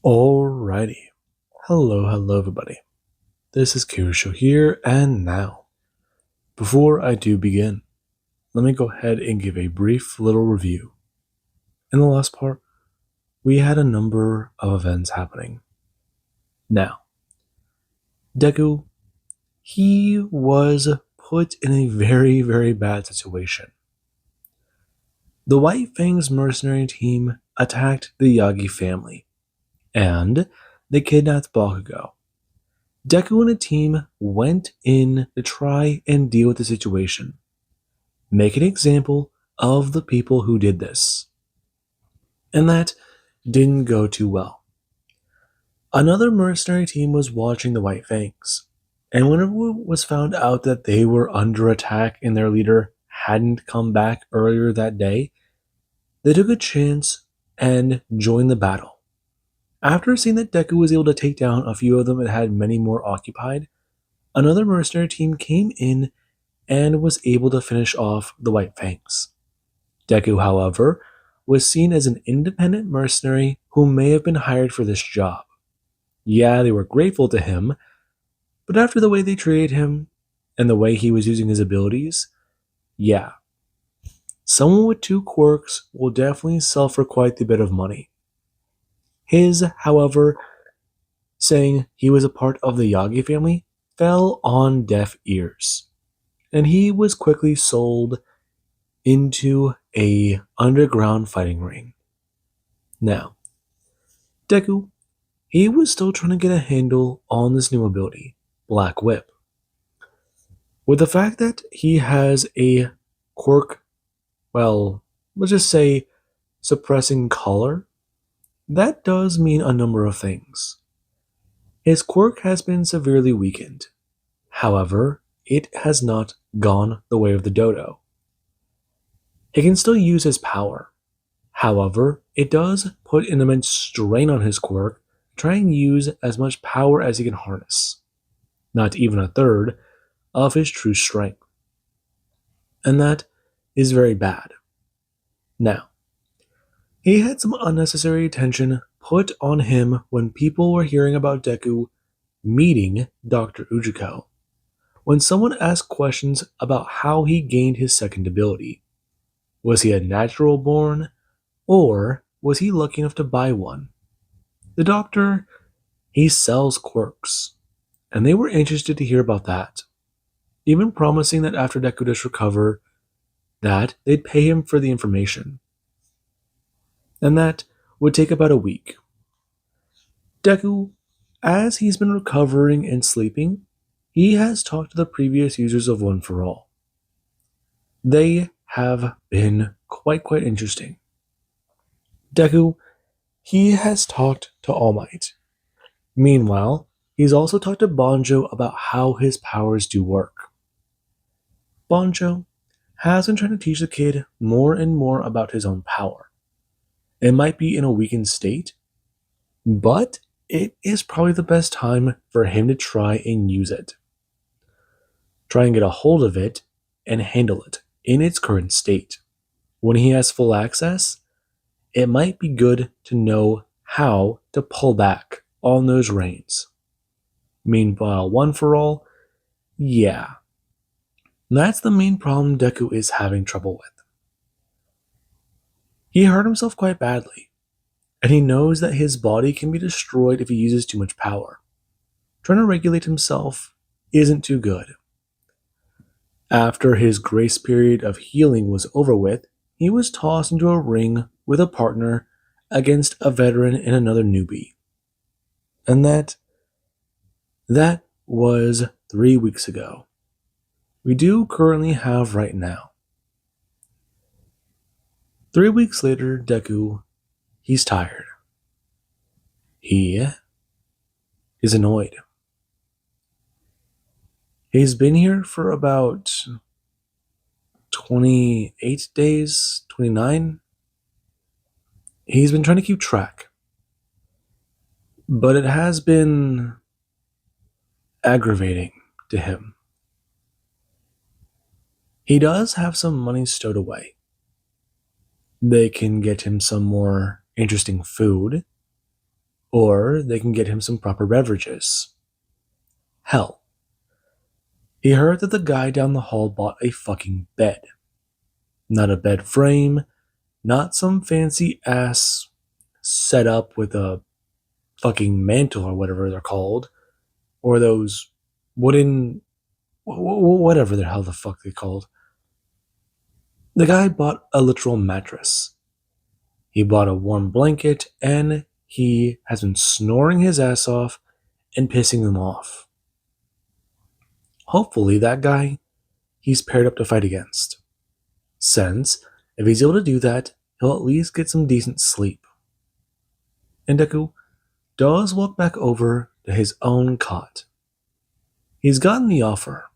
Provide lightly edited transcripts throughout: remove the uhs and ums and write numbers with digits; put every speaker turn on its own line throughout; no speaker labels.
Alrighty. Hello everybody. This is Kirusho here, and now, before I do begin, let me go ahead and give a brief little review. In the last part, we had a number of events happening. Now, Deku, he was put in a very bad situation. The White Fang's mercenary team attacked the Yagi family, and they kidnapped Bakugo. Deku and a team went in to try and deal with the situation. Make an example of the people who did this. And that didn't go too well. Another mercenary team was watching the White Fangs, and when it was found out that they were under attack and their leader hadn't come back earlier that day, they took a chance and joined the battle. After seeing that Deku was able to take down a few of them and had many more occupied, another mercenary team came in and was able to finish off the White Fangs. Deku, however, was seen as an independent mercenary who may have been hired for this job. Yeah, they were grateful to him, but after the way they treated him and the way he was using his abilities, yeah. Someone with two quirks will definitely sell for quite a bit of money. His, however, saying he was a part of the Yagi family fell on deaf ears, and he was quickly sold into a underground fighting ring. Now, Deku, he was still trying to get a handle on this new ability, Black Whip. With the fact that he has a quirk, well, let's just say suppressing color, that does mean a number of things. His quirk has been severely weakened. However, it has not gone the way of the dodo. He can still use his power. However, it does put an immense strain on his quirk to try and use as much power as he can harness. Not even a third of his true strength. And that is very bad. Now, he had some unnecessary attention put on him when people were hearing about Deku meeting Dr. Ujiko. When someone asked questions about how he gained his second ability. Was he a natural born, or was he lucky enough to buy one? The doctor, he sells quirks, and they were interested to hear about that, even promising that after Deku does recover, that they'd pay him for the information. And that would take about a week. Deku, as he's been recovering and sleeping, he has talked to the previous users of One for All. They have been quite interesting. Deku, he has talked to All Might. Meanwhile, he's also talked to Banjo about how his powers do work. Banjo has been trying to teach the kid more and more about his own power. It might be in a weakened state, but it is probably the best time for him to try and use it. Try and get a hold of it and handle it in its current state. When he has full access, it might be good to know how to pull back on those reins. Meanwhile, One for All, yeah. That's the main problem Deku is having trouble with. He hurt himself quite badly, and he knows that his body can be destroyed if he uses too much power. Trying to regulate himself isn't too good. After his grace period of healing was over with, he was tossed into a ring with a partner against a veteran and another newbie. And that was 3 weeks ago. We do currently have right now. 3 weeks later, Deku, he's tired. He is annoyed. He's been here for about 28 days, 29. He's been trying to keep track. But it has been aggravating to him. He does have some money stowed away. They can get him some more interesting food. or they can get him some proper beverages. Hell, he heard that the guy down the hall bought a fucking bed. Not a bed frame, not some fancy ass setup with a fucking mantle or whatever they're called, or those wooden, whatever the hell the fuck they called. The guy bought a literal mattress. He bought a warm blanket, and he has been snoring his ass off and pissing them off. Hopefully, that guy he's paired up to fight against. Since, if he's able to do that, he'll at least get some decent sleep. And Deku does walk back over to his own cot. He's gotten the offer.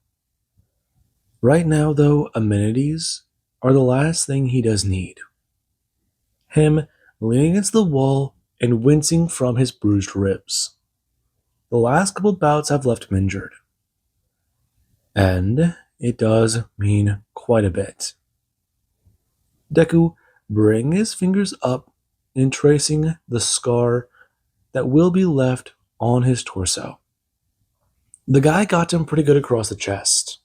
Right now, though, amenities are the last thing he does need. Him leaning against the wall and wincing from his bruised ribs. The last couple bouts have left him injured. And it does mean quite a bit. Deku bringing his fingers up and tracing the scar that will be left on his torso. The guy got him pretty good across the chest.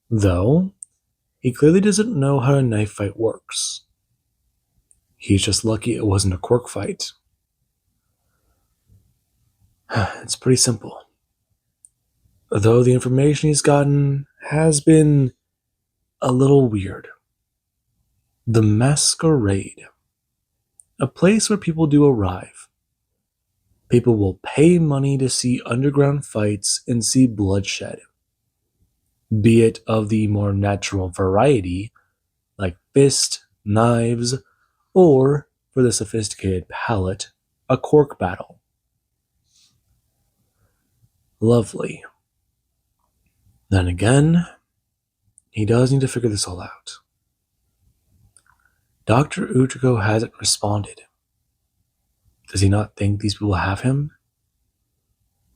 Though, he clearly doesn't know how a knife fight works. He's just lucky it wasn't a quirk fight. It's pretty simple. Though the information he's gotten has been a little weird. The Masquerade. A place where people do arrive. People will pay money to see underground fights and see bloodshed. Be it of the more natural variety, like fist, knives, or, for the sophisticated palate, a cork battle. Lovely. Then again, he does need to figure this all out. Dr. Utriko hasn't responded. Does he not think these people have him?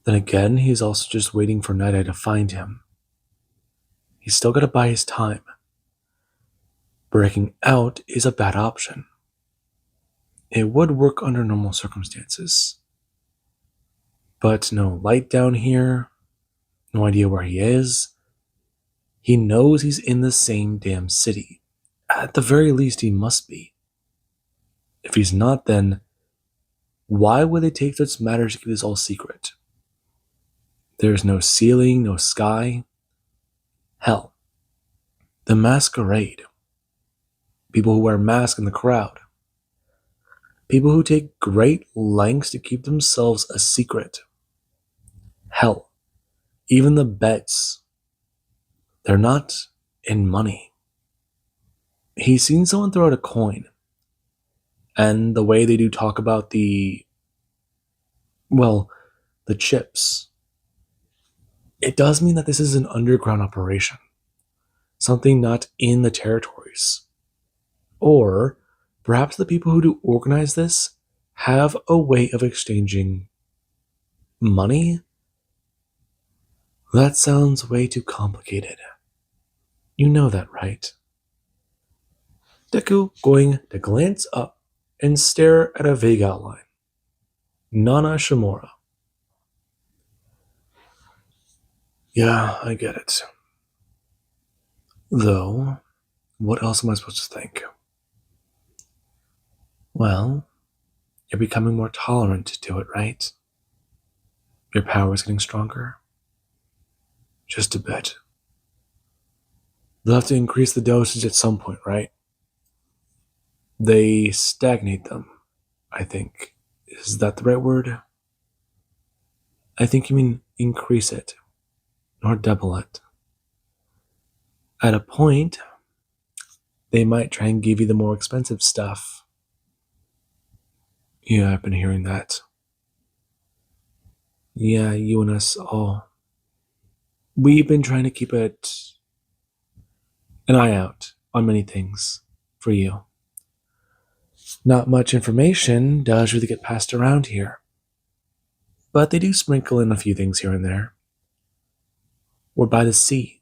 Then again, he's also just waiting for Night Eye to find him. He's still got to buy his time. Breaking out is a bad option. It would work under normal circumstances. But no light down here, no idea where he is. He knows he's in the same damn city. At the very least, he must be. If he's not, then why would they take such matters to keep this all secret? There's no ceiling, no sky. Hell, the Masquerade. People who wear masks in the crowd. People who take great lengths to keep themselves a secret. Hell, even the bets. They're not in money. He's seen someone throw out a coin. And the way they do talk about the chips. It does mean that this is an underground operation. Something not in the territories. Or perhaps the people who do organize this have a way of exchanging money? That sounds way too complicated. You know that, right? Deku going to glance up and stare at a vague outline. Nana Shimura. Yeah, I get it. Though, what else am I supposed to think? Well, you're becoming more tolerant to it, right? Your power is getting stronger? Just a bit. They'll have to increase the dosage at some point, right? They stagnate them, I think. Is that the right word? I think you mean increase it, or double it. At a point, they might try and give you the more expensive stuff. Yeah, I've been hearing that. Yeah, you and us all. We've been trying to keep an eye out on many things for you. Not much information does really get passed around here. But they do sprinkle in a few things here and there. We're by the sea.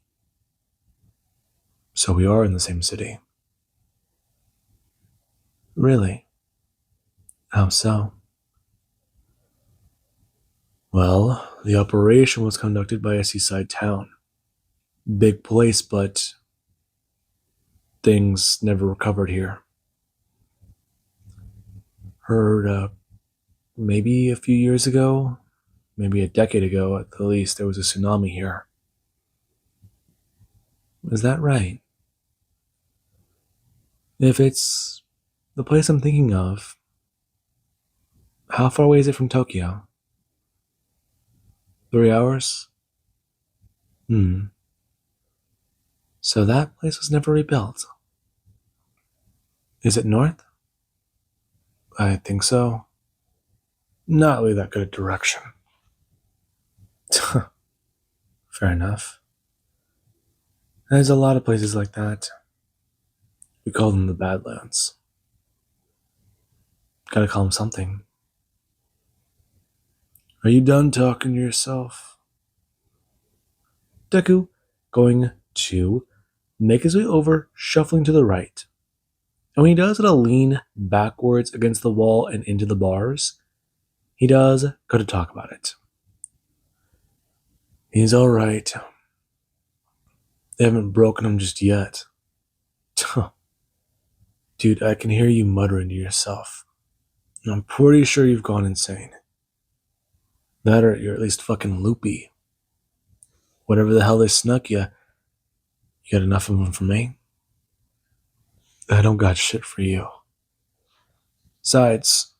So we are in the same city. Really? How so? Well, the operation was conducted by a seaside town. Big place, but things never recovered here. Heard maybe a few years ago, maybe a decade ago at the least, there was a tsunami here. Is that right? If it's the place I'm thinking of, how far away is it from Tokyo? 3 hours? Hmm. So that place was never rebuilt. Is it north? I think so. Not really that good at direction. Fair enough. There's a lot of places like that. We call them the Badlands. Gotta call them something. Are you done talking to yourself? Deku, going to make his way over, shuffling to the right. And when he does, it'll lean backwards against the wall and into the bars. He does go to talk about it. He's alright. They haven't broken him just yet. Dude, I can hear you muttering to yourself. I'm pretty sure you've gone insane. That or you're at least fucking loopy. Whatever the hell they snuck you got enough of them for me? I don't got shit for you. Besides,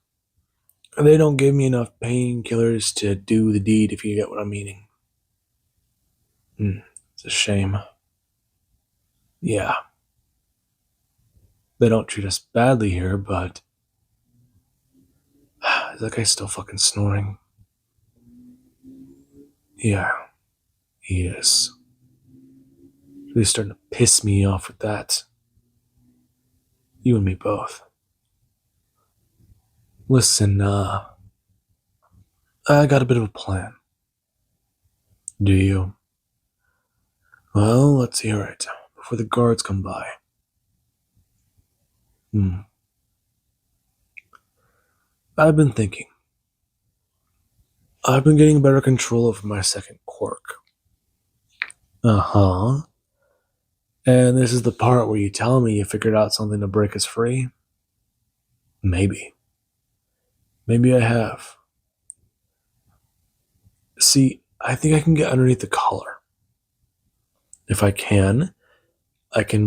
they don't give me enough painkillers to do the deed, if you get what I'm meaning. It's a shame. Yeah. They don't treat us badly here, but is that guy still fucking snoring? Yeah, he is. Really starting to piss me off with that. You and me both. Listen, I got a bit of a plan. Do you? Well, let's hear it before the guards come by. I've been thinking. I've been getting better control over my second quirk. Uh-huh. And this is the part where you tell me you figured out something to break us free? Maybe. Maybe I have. See, I think I can get underneath the collar. If I can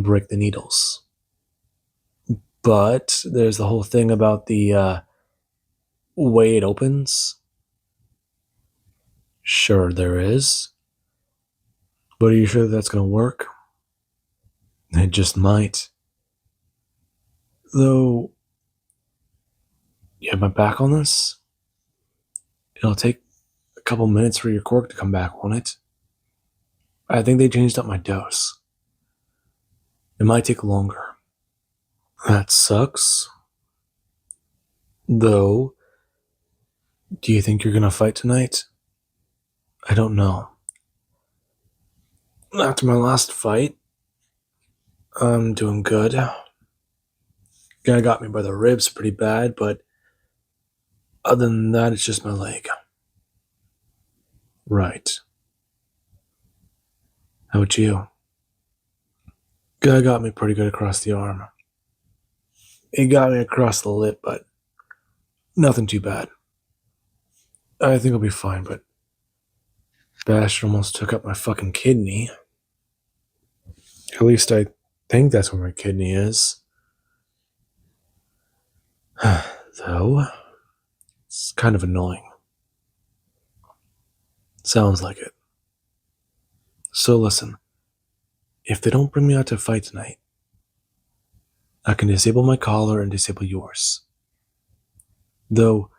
break the needles. But there's the whole thing about the way it opens. Sure, there is. But are you sure that's going to work? It just might. Though, you have my back on this? It'll take a couple minutes for your quirk to come back, won't it? I think they changed up my dose. It might take longer. That sucks. Though, do you think you're going to fight tonight? I don't know. After my last fight, I'm doing good. Guy got me by the ribs pretty bad, but other than that, it's just my leg. Right. How about you? Guy got me pretty good across the arm. He got me across the lip, but nothing too bad. I think I'll be fine, but Bastard almost took up my fucking kidney. At least I think that's where my kidney is. Though, it's kind of annoying. Sounds like it. So listen, if they don't bring me out to fight tonight, I can disable my collar and disable yours. Though,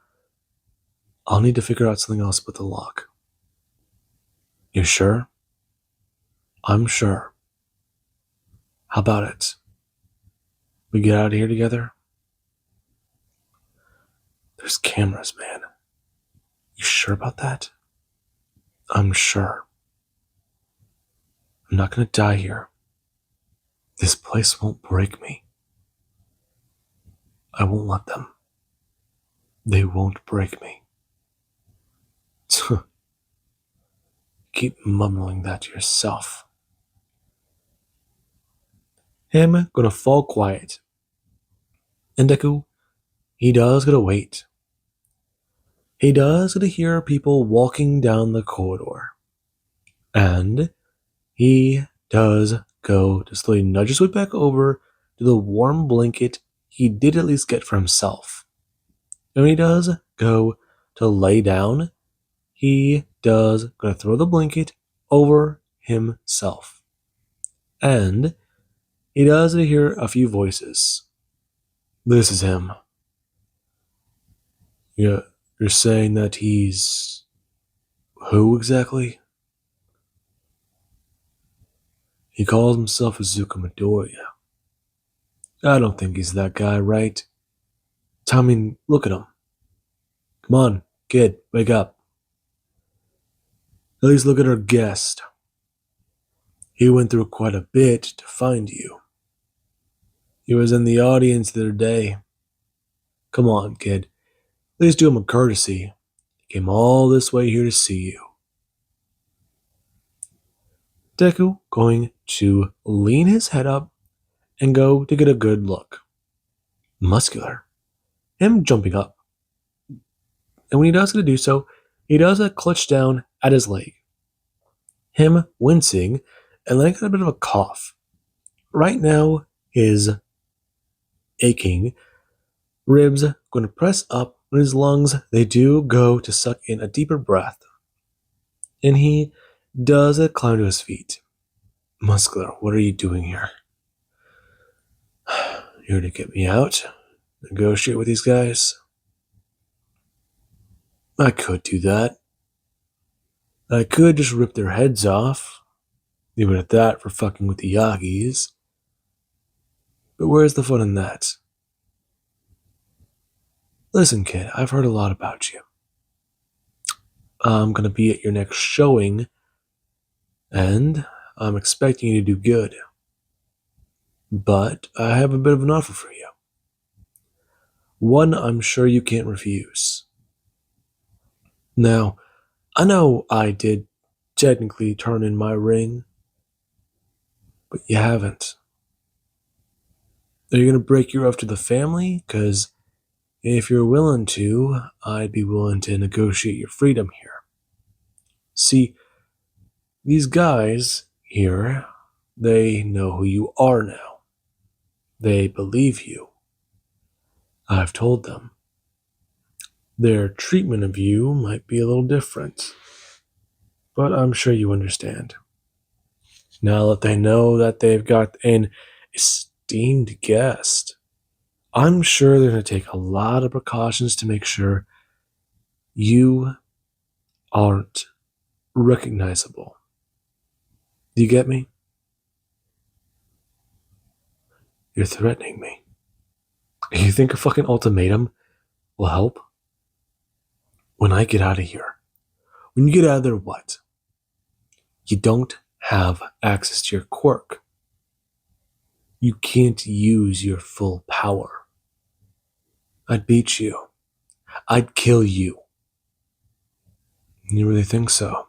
I'll need to figure out something else with the lock. You sure? I'm sure. How about it? We get out of here together? There's cameras, man. You sure about that? I'm sure. I'm not gonna die here. This place won't break me. I won't let them. They won't break me. Keep mumbling that to yourself. Him gonna fall quiet. And Deku, he does gotta wait. He does gotta hear people walking down the corridor. And he does go to slowly nudge his way back over to the warm blanket he did at least get for himself. And when he does go to lay down, he does gonna throw the blanket over himself. And he does hear a few voices. This is him. You're saying that he's who exactly? He calls himself Izuku Midoriya. I don't think he's that guy, right? I mean, look at him. Come on, kid, wake up. At least look at our guest. He went through quite a bit to find you. He was in the audience the other day. Come on, kid. At least do him a courtesy. He came all this way here to see you. Deku going to lean his head up and go to get a good look. Muscular. Him jumping up. And when he does get to do so, he does a clutch down at his leg. Him wincing and letting out a bit of a cough. Right now, his aching ribs going to press up when his lungs, they do go to suck in a deeper breath. And he does climb to his feet. Muscular, what are you doing here? You're to get me out? Negotiate with these guys? I could do that. I could just rip their heads off. Leave it at that for fucking with the Yagis. But where's the fun in that? Listen, kid, I've heard a lot about you. I'm gonna be at your next showing, and I'm expecting you to do good. But I have a bit of an offer for you. One I'm sure you can't refuse. Now, I know I did technically turn in my ring, but you haven't. Are you going to break your oath to the family? Because if you're willing to, I'd be willing to negotiate your freedom here. See, these guys here, they know who you are now. They believe you. I've told them. Their treatment of you might be a little different, but I'm sure you understand. Now that they know that they've got an esteemed guest, I'm sure they're going to take a lot of precautions to make sure you aren't recognizable. Do you get me? You're threatening me. You think a fucking ultimatum will help? When I get out of here, when you get out of there, what? You don't have access to your quirk. You can't use your full power. I'd beat you. I'd kill you. You really think so?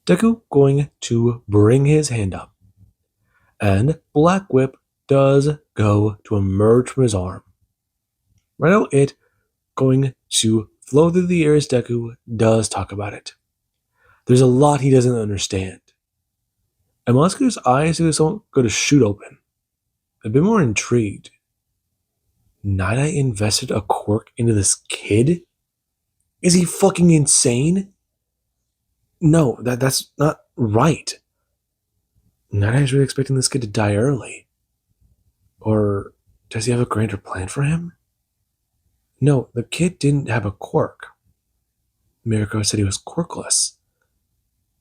Deku going to bring his hand up, and Black Whip does go to emerge from his arm. Right now, it going to flow through the air as Deku does talk about it. There's a lot he doesn't understand. And Muscular's eyes don't go to shoot open. A bit more intrigued. Night Eye invested a quirk into this kid? Is he fucking insane? No, that's not right. Night Eye's really expecting this kid to die early. Or does he have a grander plan for him? No, the kid didn't have a quirk. Mirko said he was quirkless.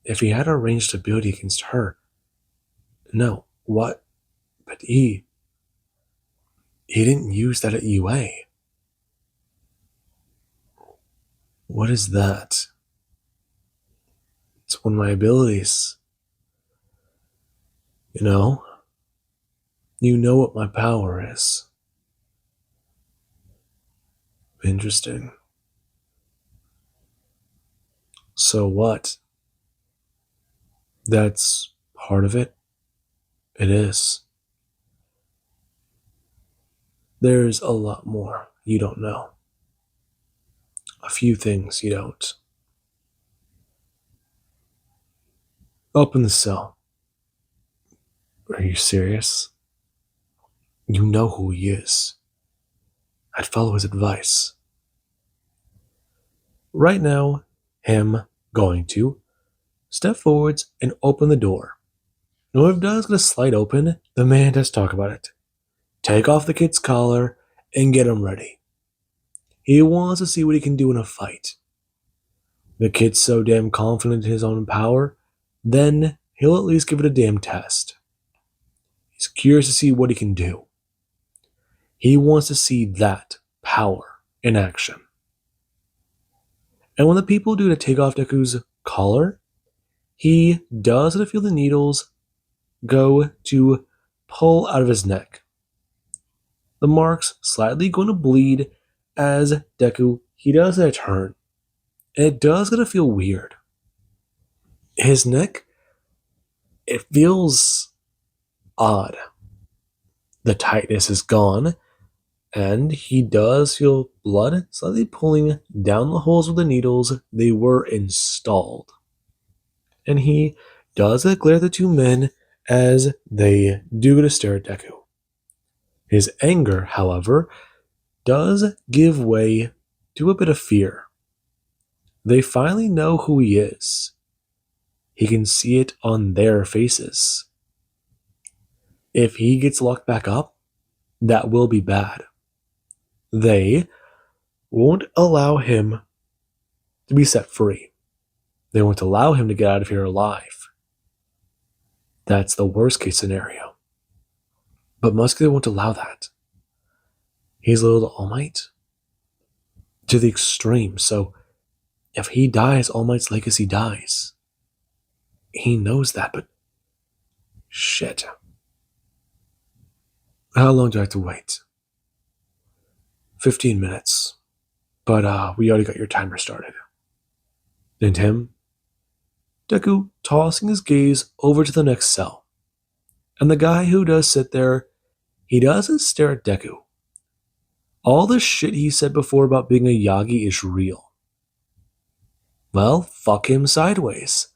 If he had a ranged ability against her, no, what? But he didn't use that at UA. What is that? It's one of my abilities. You know what my power is. Interesting. So what? That's part of it. It is. There's a lot more you don't know. A few things you don't. Open the cell. Are you serious? You know who he is. I'd follow his advice. Right now, him going to step forwards and open the door. And when it does gonna slide open, the man does talk about it. Take off the kid's collar and get him ready. He wants to see what he can do in a fight. The kid's so damn confident in his own power, then he'll at least give it a damn test. He's curious to see what he can do. He wants to see that power in action. And when the people do to take off Deku's collar, he does feel the needles go to pull out of his neck. The mark's slightly going to bleed as Deku, he does a turn. And it does gonna feel weird. His neck, it feels odd. The tightness is gone, and he does feel blood slightly pulling down the holes with the needles they were installed. And he does glare at the two men as they do to stare at Deku. His anger, however, does give way to a bit of fear. They finally know who he is. He can see it on their faces. If he gets locked back up, that will be bad. They won't allow him to be set free. They won't allow him to get out of here alive. That's the worst case scenario. But Muscular won't allow that. He's loyal to All Might to the extreme, so if he dies, All Might's legacy dies. He knows that, but shit. How long do I have to wait? 15 minutes. But we already got your timer started. And him? Deku tossing his gaze over to the next cell. And the guy who does sit there, he doesn't stare at Deku. All the shit he said before about being a Yagi is real. Well, fuck him sideways.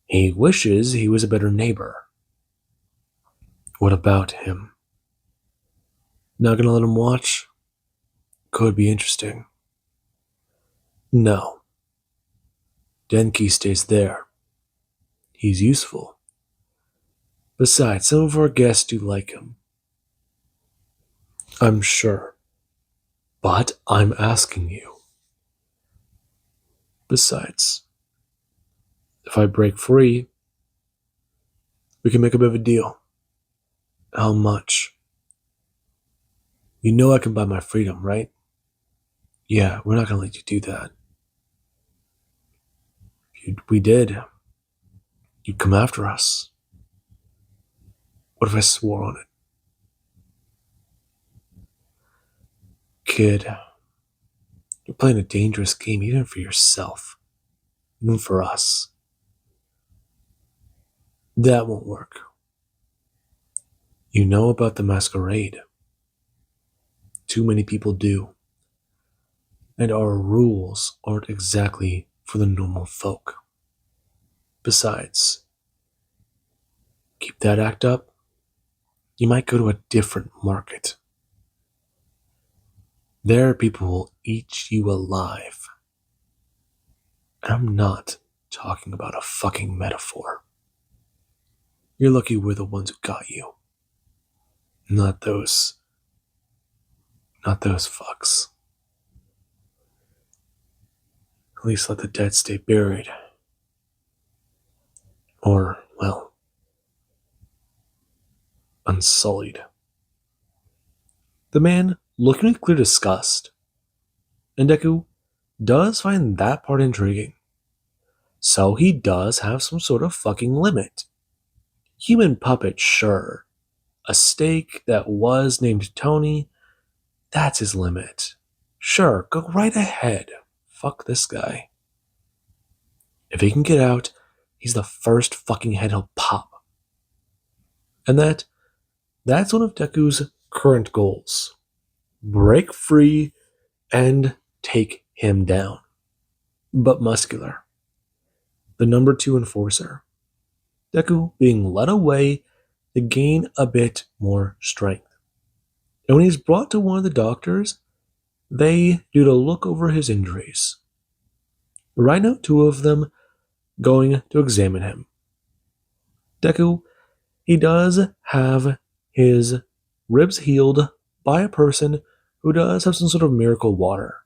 He wishes he was a better neighbor. What about him? Not gonna let him watch? Could be interesting. No. Denki stays there. He's useful. Besides, some of our guests do like him. I'm sure. But I'm asking you. Besides, if I break free, we can make a bit of a deal. How much? You know I can buy my freedom, right? Yeah, we're not gonna let you do that. If we did, you'd come after us. What if I swore on it? Kid, you're playing a dangerous game even for yourself. Even for us. That won't work. You know about the masquerade. Too many people do. And our rules aren't exactly for the normal folk. Besides, keep that act up, you might go to a different market. There people will eat you alive. And I'm not talking about a fucking metaphor. You're lucky we're the ones who got you. Not those fucks. At least let the dead stay buried. Or, well, unsullied. The man looking with clear disgust. And Deku does find that part intriguing. So he does have some sort of fucking limit. Human puppet, sure. A steak that was named Tony, that's his limit. Sure, go right ahead. Fuck this guy. If he can get out, he's the first fucking head he'll pop. And that's one of Deku's current goals. Break free and take him down. But Muscular, the number 2 enforcer, Deku being led away to gain a bit more strength. And when he's brought to one of the doctors, they do to look over his injuries. Right now, 2 of them going to examine him. Deku, he does have his ribs healed by a person who does have some sort of miracle water.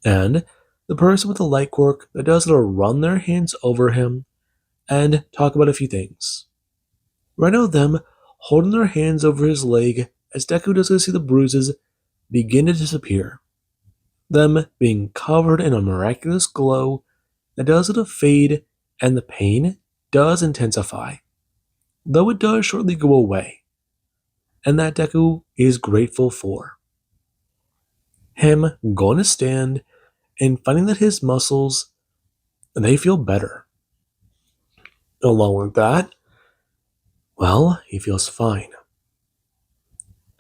And the person with the light quirk that does run their hands over him and talk about a few things. Right now, them holding their hands over his leg as Deku does see the bruises begin to disappear. Them being covered in a miraculous glow that does fade, and the pain does intensify, though it does shortly go away, and that Deku is grateful for. Him going to stand and finding that his muscles, they feel better. Along with that, well, he feels fine.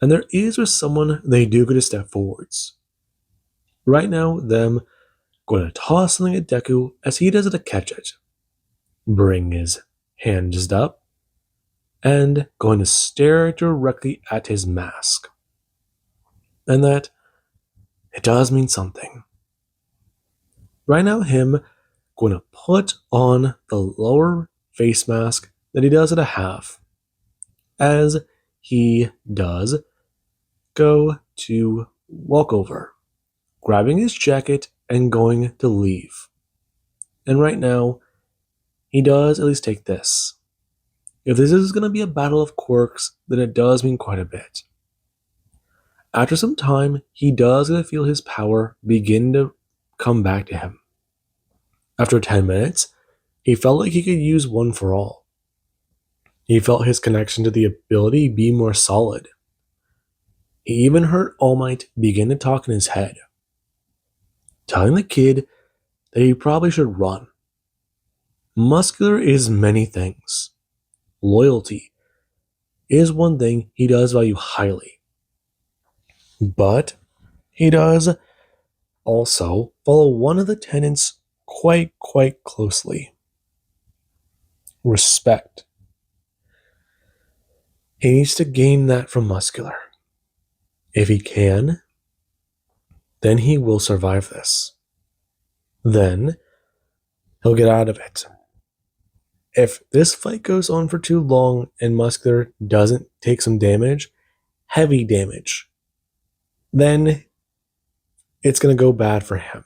And there is with someone they do get to step forwards. Right now, them going to toss something at Deku as he does it to catch it. Bring his hand just up and going to stare directly at his mask. And that it does mean something. Right now, him going to put on the lower face mask that he does at a half, as he does go to walk over, grabbing his jacket and going to leave. And right now, he does at least take this. If this is going to be a battle of quirks, then it does mean quite a bit. After some time, he does get to feel his power begin to come back to him. After 10 minutes, he felt like he could use One for All. He felt his connection to the ability be more solid. He even heard All Might begin to talk in his head, telling the kid that he probably should run. Muscular is many things. Loyalty is one thing he does value highly. But he does also follow one of the tenets quite closely. Respect. He needs to gain that from Muscular. If he can, then he will survive this. Then he'll get out of it. If this fight goes on for too long and Muscular doesn't take some damage, heavy damage, then it's going to go bad for him.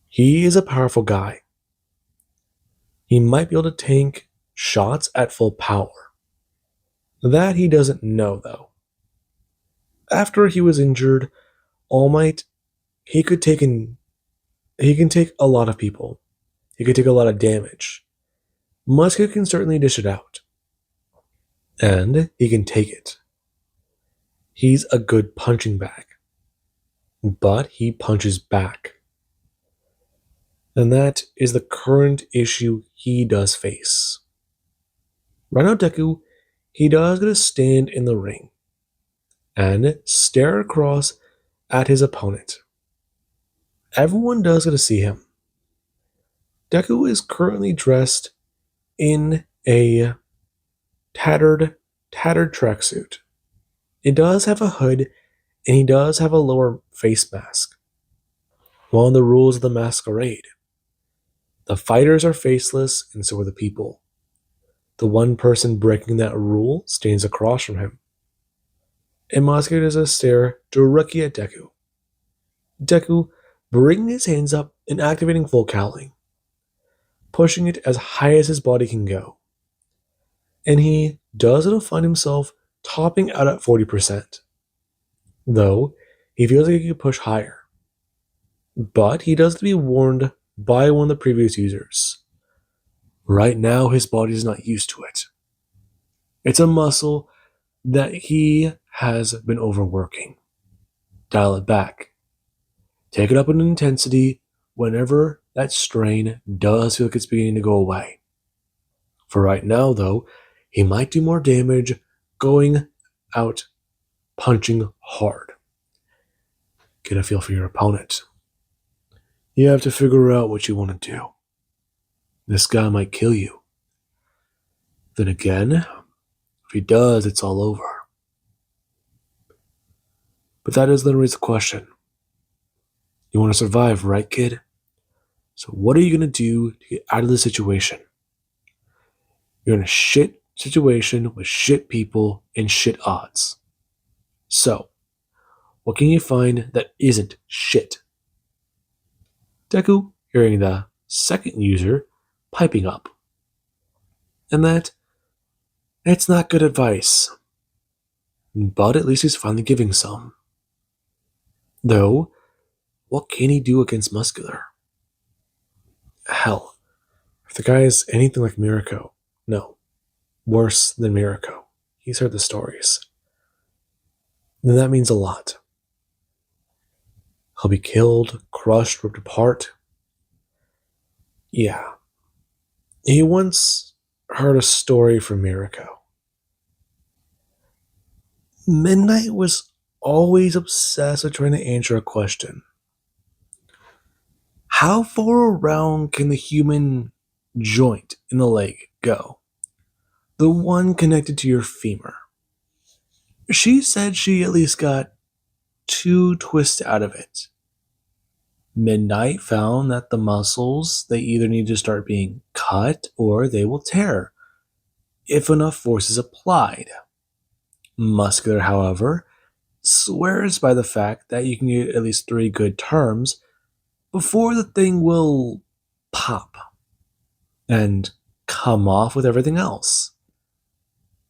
He is a powerful guy. He might be able to tank shots at full power. That he doesn't know, though. After he was injured, All Might, he can take a lot of people. He could take a lot of damage. Muscular can certainly dish it out. And he can take it. He's a good punching bag. But he punches back. And that is the current issue he does face. Right now, Deku, he does get to stand in the ring and stare across at his opponent. Everyone does get to see him. Deku is currently dressed in a tattered tracksuit. It does have a hood, and he does have a lower face mask. One of the rules of the masquerade. The fighters are faceless, and so are the people. The one person breaking that rule stands across from him. And Muscular does a stare directly at Deku. Deku bringing his hands up and activating full cowling, pushing it as high as his body can go. And he does find himself topping out at 40%. Though, he feels like he could push higher. But he does be warned by one of the previous users. Right now, his body is not used to it. It's a muscle that he has been overworking. Dial it back. Take it up in intensity whenever that strain does feel like it's beginning to go away. For right now, though, he might do more damage going out punching hard. Get a feel for your opponent. You have to figure out what you want to do. This guy might kill you. Then again, if he does, it's all over. But that does then raise the question. You want to survive, right, kid? So what are you going to do to get out of the situation? You're in a shit situation with shit people and shit odds. So, what can you find that isn't shit? Deku, hearing the second user piping up. And that, it's not good advice. But at least he's finally giving some. Though, what can he do against Muscular? Hell, if the guy is anything like Mirako, no, worse than Mirako, he's heard the stories, then that means a lot. He'll be killed, crushed, ripped apart. Yeah. He once heard a story from Mirako. Midnight was always obsessed with trying to answer a question. How far around can the human joint in the leg go? The one connected to your femur. She said she at least got 2 twists out of it. Midnight found that the muscles, they either need to start being cut or they will tear if enough force is applied. Muscular, however, swears by the fact that you can get at least 3 good terms before the thing will pop and come off with everything else,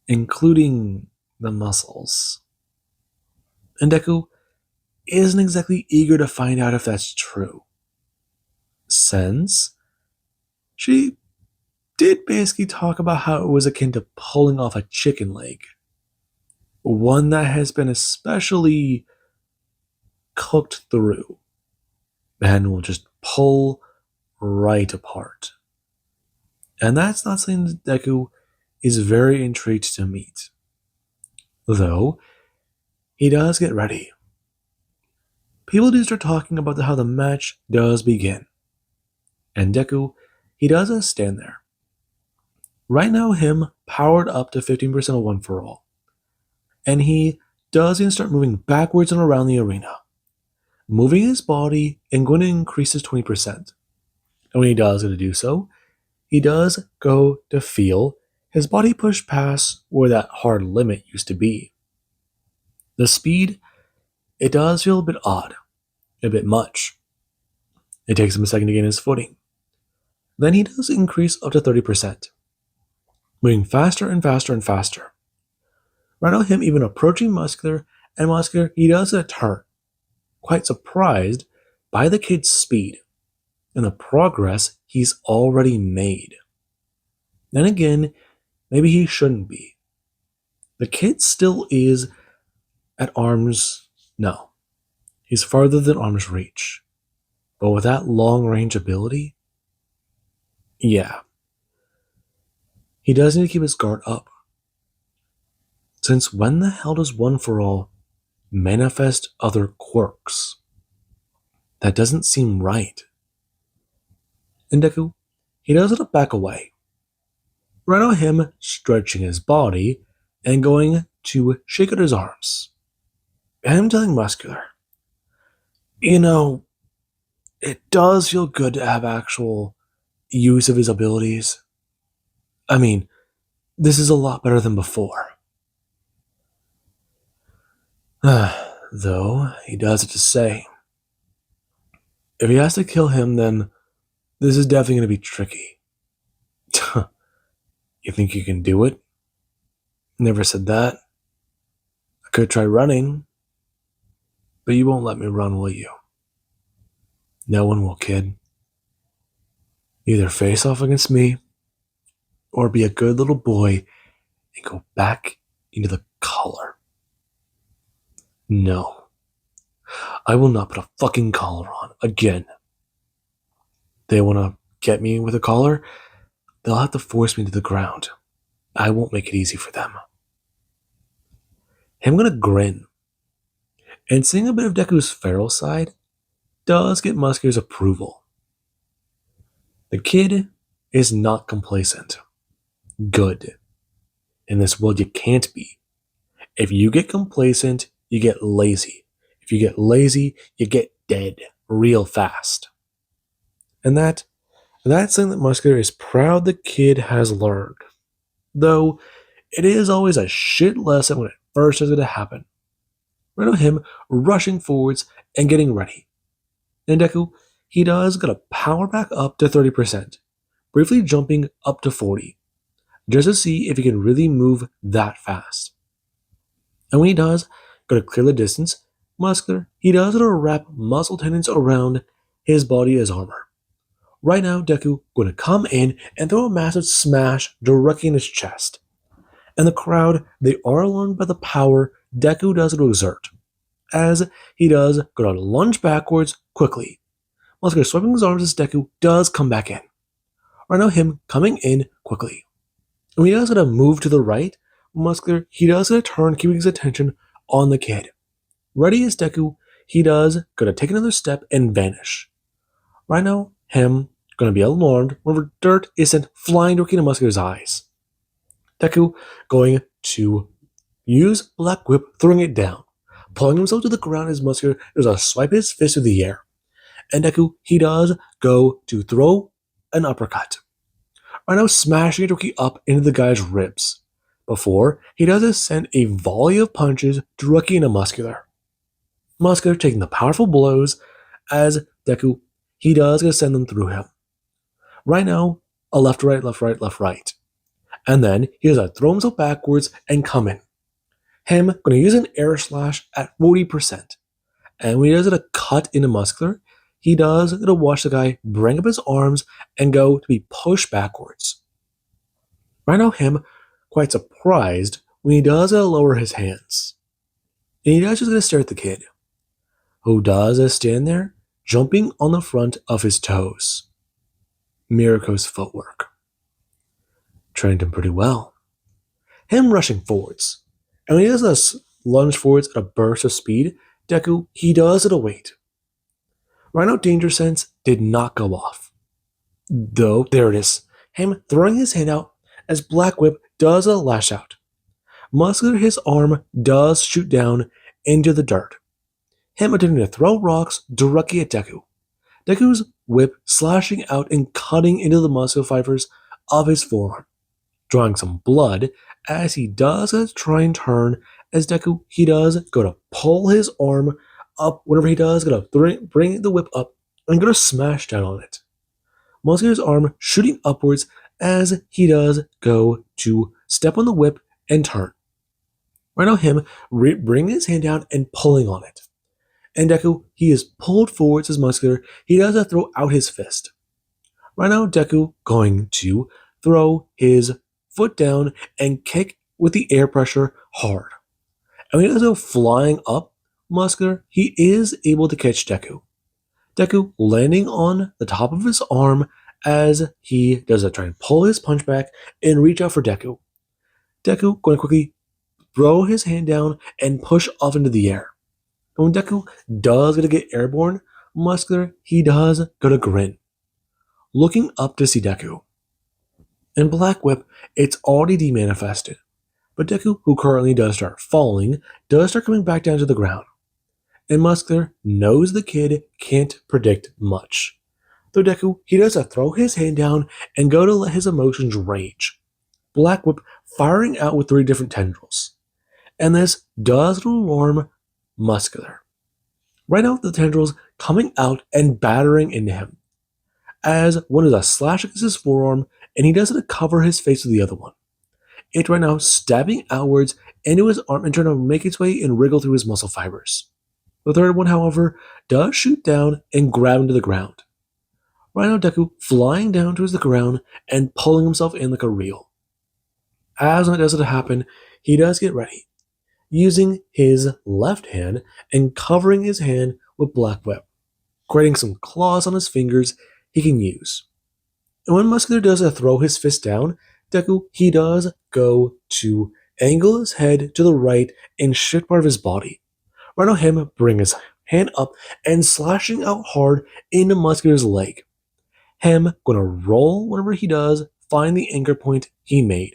including the muscles. And Deku isn't exactly eager to find out if that's true, since she did basically talk about how it was akin to pulling off a chicken leg, one that has been especially cooked through and will just pull right apart. And that's not something that Deku is very intrigued to meet. Though, he does get ready. People do start talking about how the match does begin. And Deku, he doesn't stand there. Right now, him powered up to 15% of One For All. And he does even start moving backwards and around the arena, moving his body and going to increase his 20%. And when he does go to do so, he does go to feel his body push past where that hard limit used to be. The speed, it does feel a bit odd, a bit much. It takes him a second to gain his footing. Then he does increase up to 30%, moving faster and faster and faster. Right now, him even approaching Muscular, and Muscular, he does a turn, quite surprised by the kid's speed and the progress he's already made. Then again, maybe he shouldn't be. The kid still is at arm's, no, he's farther than arm's reach. But with that long range ability, yeah, he does need to keep his guard up. Since when the hell does One For All manifest other quirks? That doesn't seem right. And Deku, he does it back away. Right on him stretching his body and going to shake out his arms. And I'm telling Muscular, you know, it does feel good to have actual use of his abilities. I mean, this is a lot better than before. Though, he does it to say, if he has to kill him, then this is definitely going to be tricky. You think you can do it? Never said that. I could try running, but you won't let me run, will you? No one will, kid. Either face off against me, or be a good little boy and go back into the collar. No. I will not put a fucking collar on again. they want to get me with a collar, they'll have to force me to the ground. I won't make it easy for them. I'm gonna grin, and seeing a bit of Deku's feral side does get Muscular's approval. The kid is not complacent. Good. In this world, you can't be. If you get complacent, you get lazy. If you get lazy, you get dead real fast. And that's something that Muscular is proud the kid has learned. Though it is always a shit lesson when it first starts to happen. Right on him rushing forwards and getting ready. And Deku, he does got to power back up to 30%, briefly jumping up to 40, just to see if he can really move that fast. And when he does, go to clear the distance, Muscular, he does to wrap muscle tendons around his body as armor. Right now, Deku going to come in and throw a massive smash directly in his chest. And the crowd, they are alarmed by the power Deku does to exert, as he does go to lunge backwards quickly. Muscular swiping his arms as Deku does come back in. Right now, him coming in quickly. And when he does going to move to the right, Muscular, he does going to turn, keeping his attention on the kid. Ready as Deku, he does going to take another step and vanish. Right now, him going to be alarmed whenever dirt is sent flying directly into Muscular's eyes. Deku going to use Black Whip, throwing it down. Pulling himself to the ground as Muscular does a swipe his fist through the air. And Deku, he does go to throw an uppercut. Right now, smashing it up into the guy's ribs. Before, he does send a volley of punches directly into Muscular. Muscular taking the powerful blows as Deku, he does send them through him. Right now, a left, right, left, right, left, right. And then he does a throw himself backwards and come in. Him going to use an air slash at 40%. And when he does a cut into Muscular, he does to watch the guy bring up his arms and go to be pushed backwards. Right now, him quite surprised when he does lower his hands. And he does just going to stare at the kid, who does stand there, jumping on the front of his toes. Miruko's footwork. Trained him pretty well. Him rushing forwards. And when he does this lunge forwards at a burst of speed, Deku, he does it a wait. Rhino Danger Sense did not go off. Though, there it is. Him throwing his hand out as Black Whip does a lash out. Muscular, his arm does shoot down into the dirt. Him attempting to throw rocks directly at Deku. Deku's whip slashing out and cutting into the muscle fibers of his forearm, drawing some blood as he does try and turn as Deku, he does go to pull his arm up whenever he does go to bring the whip up and go to smash down on it. Muscular's arm shooting upwards as he does go to step on the whip and turn. Right now him bringing his hand down and pulling on it. And Deku, he is pulled forwards as Muscular, he does throw out his fist. Right now Deku going to throw his foot down and kick with the air pressure hard. And when he does go flying up, Muscular, he is able to catch Deku. Deku landing on the top of his arm as he does try and pull his punch back and reach out for Deku. Deku going to quickly throw his hand down and push off into the air. And when Deku does get airborne, Muscular, he does go to grin, looking up to see Deku. And Black Whip, it's already demanifested. But Deku, who currently does start falling, does start coming back down to the ground. And Muscular knows the kid can't predict much. Though Deku, he does throw his hand down and go to let his emotions rage. Black Whip firing out with 3 different tendrils. And this does alarm Muscular. Right now, the tendrils coming out and battering into him. As one is a slash against his forearm, and he does it to cover his face with the other one. It right now stabbing outwards into his arm and trying to make its way and wriggle through his muscle fibers. The third one, however, does shoot down and grab him to the ground. Right now, Deku flying down towards the ground and pulling himself in like a reel. As when it does happen, he does get ready, using his left hand and covering his hand with Black Whip, creating some claws on his fingers. he can use. And when Muscular does throw his fist down, Deku, he does go to angle his head to the right and shift part of his body. Right now, him bring his hand up and slashing out hard into Muscular's leg. Him gonna roll whenever he does find the anchor point he made.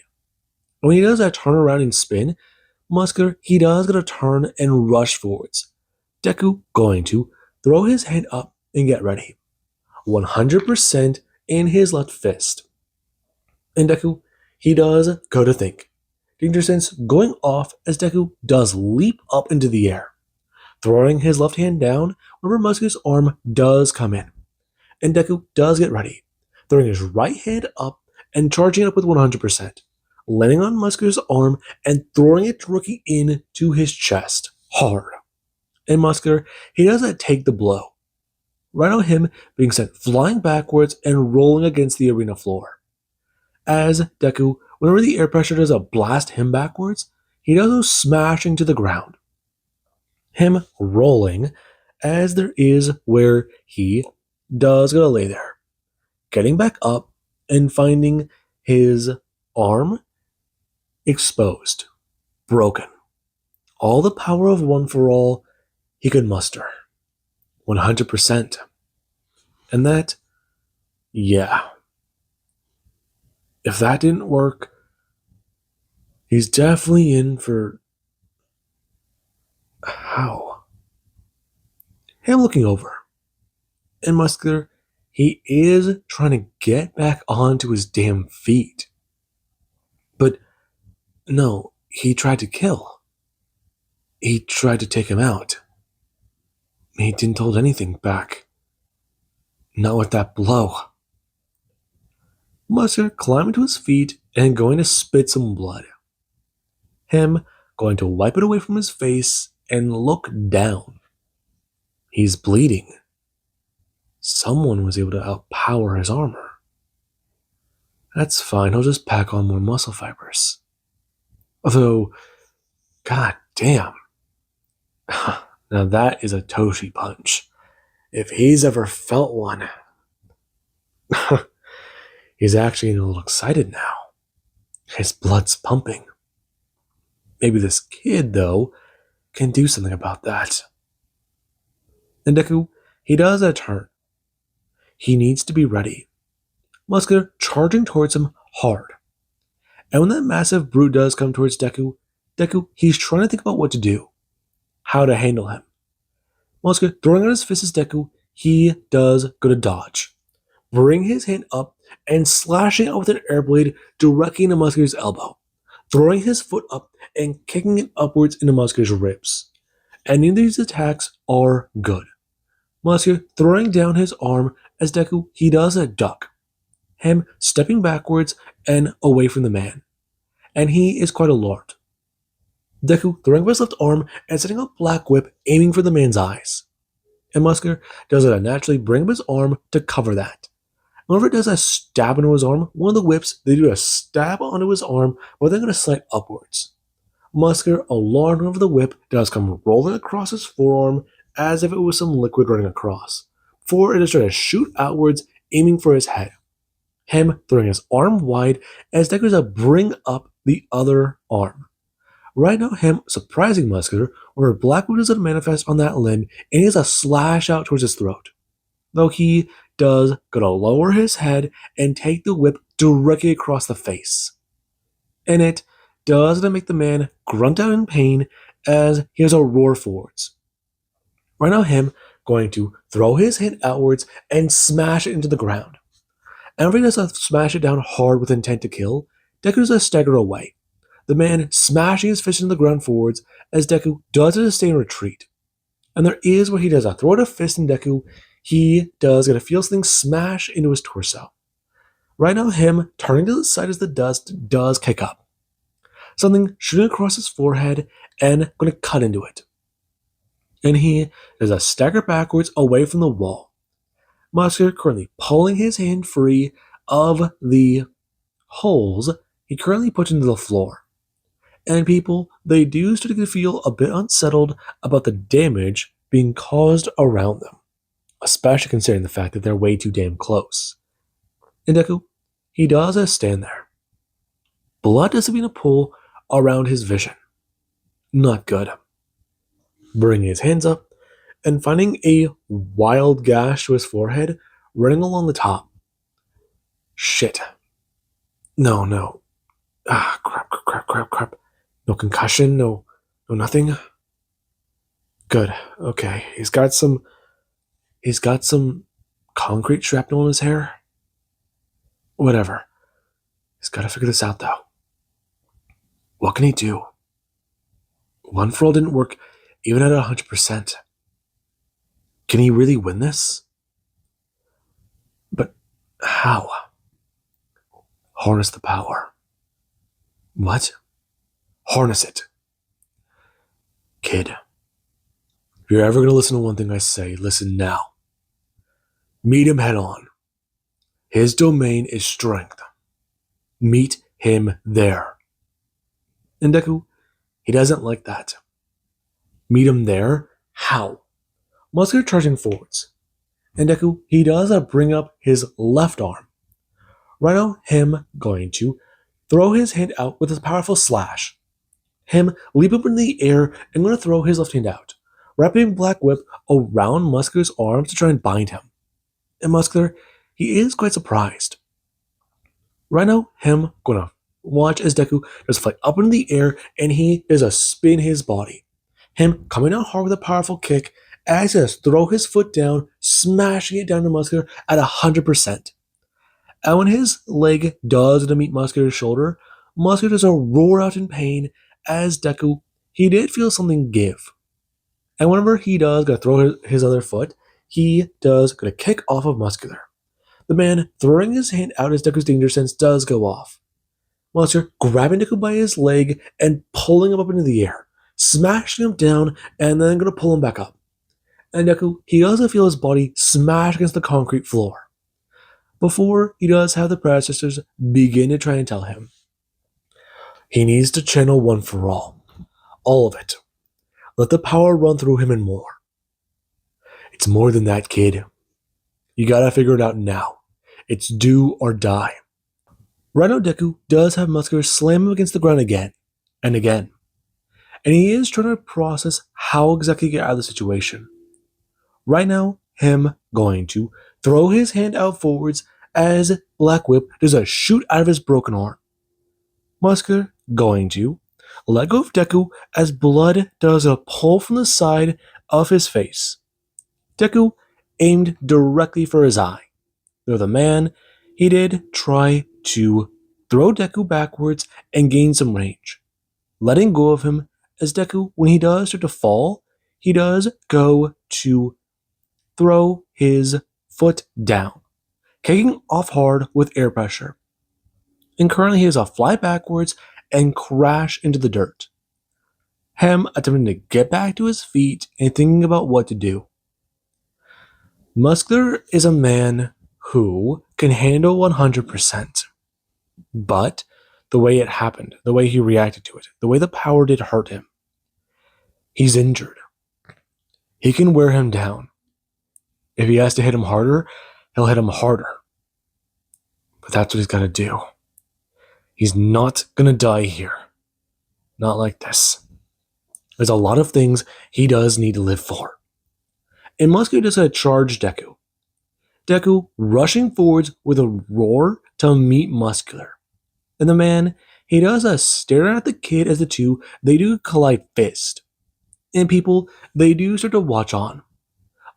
When he does that turn around and spin, Muscular, he does gonna turn and rush forwards. Deku going to throw his hand up and get ready. 100% in his left fist. And Deku, he does go to think. Danger Sense going off as Deku does leap up into the air, throwing his left hand down whenever Muscular's arm does come in. And Deku does get ready, throwing his right hand up and charging it up with 100%, landing on Muscular's arm and throwing it directly into his chest, hard. And Muscular, he doesn't take the blow. Right on him being sent flying backwards and rolling against the arena floor. As Deku, whenever the air pressure does blast him backwards, he does go smashing to the ground. Him rolling as there is where he does go to lay there, getting back up and finding his arm exposed, broken. All the power of One for All he could muster. 100%. And that, yeah. If that didn't work, he's definitely in for... How? Him looking over. And Muscular, he is trying to get back onto his damn feet. But no, he tried to kill. He tried to take him out. He didn't hold anything back. Not with that blow. Muscular climbing to his feet and going to spit some blood. Him going to wipe it away from his face and look down. He's bleeding. Someone was able to outpower his armor. That's fine, he'll just pack on more muscle fibers. Although, god damn. Now that is a Toshi punch. If he's ever felt one. He's actually a little excited now. His blood's pumping. Maybe this kid, though, can do something about that. And Deku, he does a turn. He needs to be ready. Muscular charging towards him hard. And when that massive brute does come towards Deku, he's trying to think about what to do. How to handle him. Muscular throwing out his fist as Deku, he does go to dodge. Bring his hand up and slashing out with an air blade directly into Muscular's elbow. Throwing his foot up and kicking it upwards into Muscular's ribs. And neither of these attacks are good. Muscular throwing down his arm as Deku, he does a duck. Him stepping backwards and away from the man. And he is quite alarmed. Deku throwing up his left arm and setting up Black Whip aiming for the man's eyes. And Muscular does it naturally bring up his arm to cover that. Whenever it does a stab into his arm, one of the whips, they do a stab onto his arm, but they're going to slide upwards. Muscular, alarmed over the whip, does come rolling across his forearm as if it was some liquid running across, before it is trying to shoot outwards, aiming for his head. Him throwing his arm wide as Deku does bring up the other arm. Right now, him surprising Muscular, where Black Whip does manifest on that limb, and he has a slash out towards his throat. Though he does go to lower his head and take the whip directly across the face. And it does make the man grunt out in pain as he has a roar forwards. Right now, him going to throw his hand outwards and smash it into the ground. And when he does smash it down hard with intent to kill, Deku does stagger away. The man smashing his fist into the ground forwards as Deku does a sustained retreat. And there is where he does a throw a fist in Deku, he does get to feel something smash into his torso. Right now, him turning to the side as the dust does kick up. Something shooting across his forehead and going to cut into it. And he does a stagger backwards away from the wall. Muscular currently pulling his hand free of the holes he currently put into the floor. And people, they do start to feel a bit unsettled about the damage being caused around them. especially considering the fact that they're way too damn close. And Deku, he does stand there. Blood doesn't begin to pool around his vision. Not good. Bringing his hands up and finding a wild gash to his forehead running along the top. Shit. No. Crap. No concussion, no nothing. Good. Okay. He's got some concrete shrapnel in his hair. Whatever. He's got to figure this out, though. What can he do? One for all didn't work even at 100%. Can he really win this? But how? Harness the power. What? Harness it. Kid, if you're ever going to listen to one thing I say, listen now. Meet him head on. His domain is strength. Meet him there. And Deku, he doesn't like that. Meet him there? How? Muscular charging forwards. And Deku, he does bring up his left arm. Right now, him going to throw his hand out with a powerful slash. Him leap up in the air and going to throw his left hand out, wrapping Black Whip around Muscular's arms to try and bind him. And Muscular, he is quite surprised. Right now, him going to watch as Deku does fly up in the air and he does a spin his body. Him coming out hard with a powerful kick as he does throw his foot down, smashing it down to Muscular at 100%. And when his leg does meet Muscular's shoulder, Muscular does a roar out in pain as Deku, he did feel something give. And whenever he does go to throw his other foot, he does go to kick off of Muscular. The man throwing his hand out as Deku's danger sense does go off. Muscular grabbing Deku by his leg and pulling him up into the air, smashing him down and then going to pull him back up. And Deku, he does feel his body smash against the concrete floor. Before he does have the predecessors begin to try and tell him, he needs to channel one for all of it. Let the power run through him and more. It's more than that, kid. You gotta figure it out now. It's do or die. Right now, Deku does have Muscular slam him against the ground again and again. And he is trying to process how exactly to get out of the situation. Right now, him going to throw his hand out forwards as Black Whip does a shoot out of his broken arm. Muscular going to let go of Deku as blood does a pull from the side of his face. Deku aimed directly for his eye. Though the man, he did try to throw Deku backwards and gain some range. Letting go of him as Deku, when he does start to fall, he does go to throw his foot down, kicking off hard with air pressure. And currently he is a fly backwards and crash into the dirt. Him attempting to get back to his feet and thinking about what to do. Muscular is a man who can handle 100%. But the way it happened, the way he reacted to it, the way the power did hurt him, he's injured. He can wear him down. If he has to hit him harder, he'll hit him harder. But that's what he's got to do. He's not going to die here. Not like this. There's a lot of things he does need to live for. And Muscular does a charge Deku. Deku rushing forwards with a roar to meet Muscular. And the man, he does a stare at the kid as the two, they do collide fist. And people, they do start to watch on.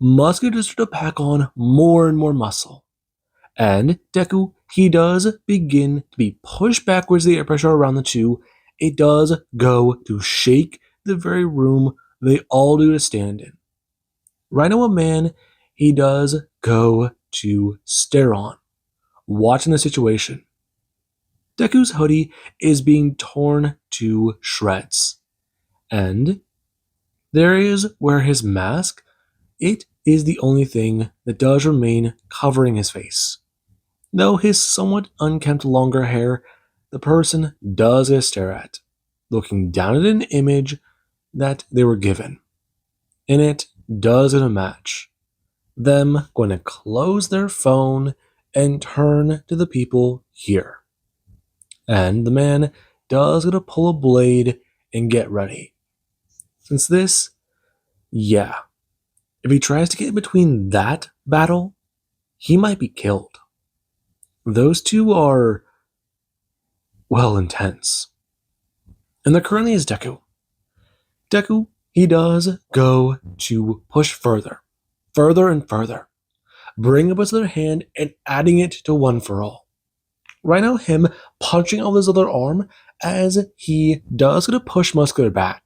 Muscular does start to pack on more and more muscle. And Deku, he does begin to be pushed backwards the air pressure around the two. It does go to shake the very room they all do to stand in. Right now, a man, he does go to stare on, watching the situation. Deku's hoodie is being torn to shreds. And there is where his mask, it is the only thing that does remain covering his face. Though his somewhat unkempt longer hair, the person does stare at, looking down at an image that they were given. And it doesn't match. them going to close their phone and turn to the people here. And the man does going to pull a blade and get ready. Since this, yeah, if he tries to get in between that battle, he might be killed. Those two are, well, intense. And there currently is Deku. Deku, he does go to push further and further, bring up his other hand and adding it to One for All. Right now, him punching out his other arm as he does going to push Muscular back.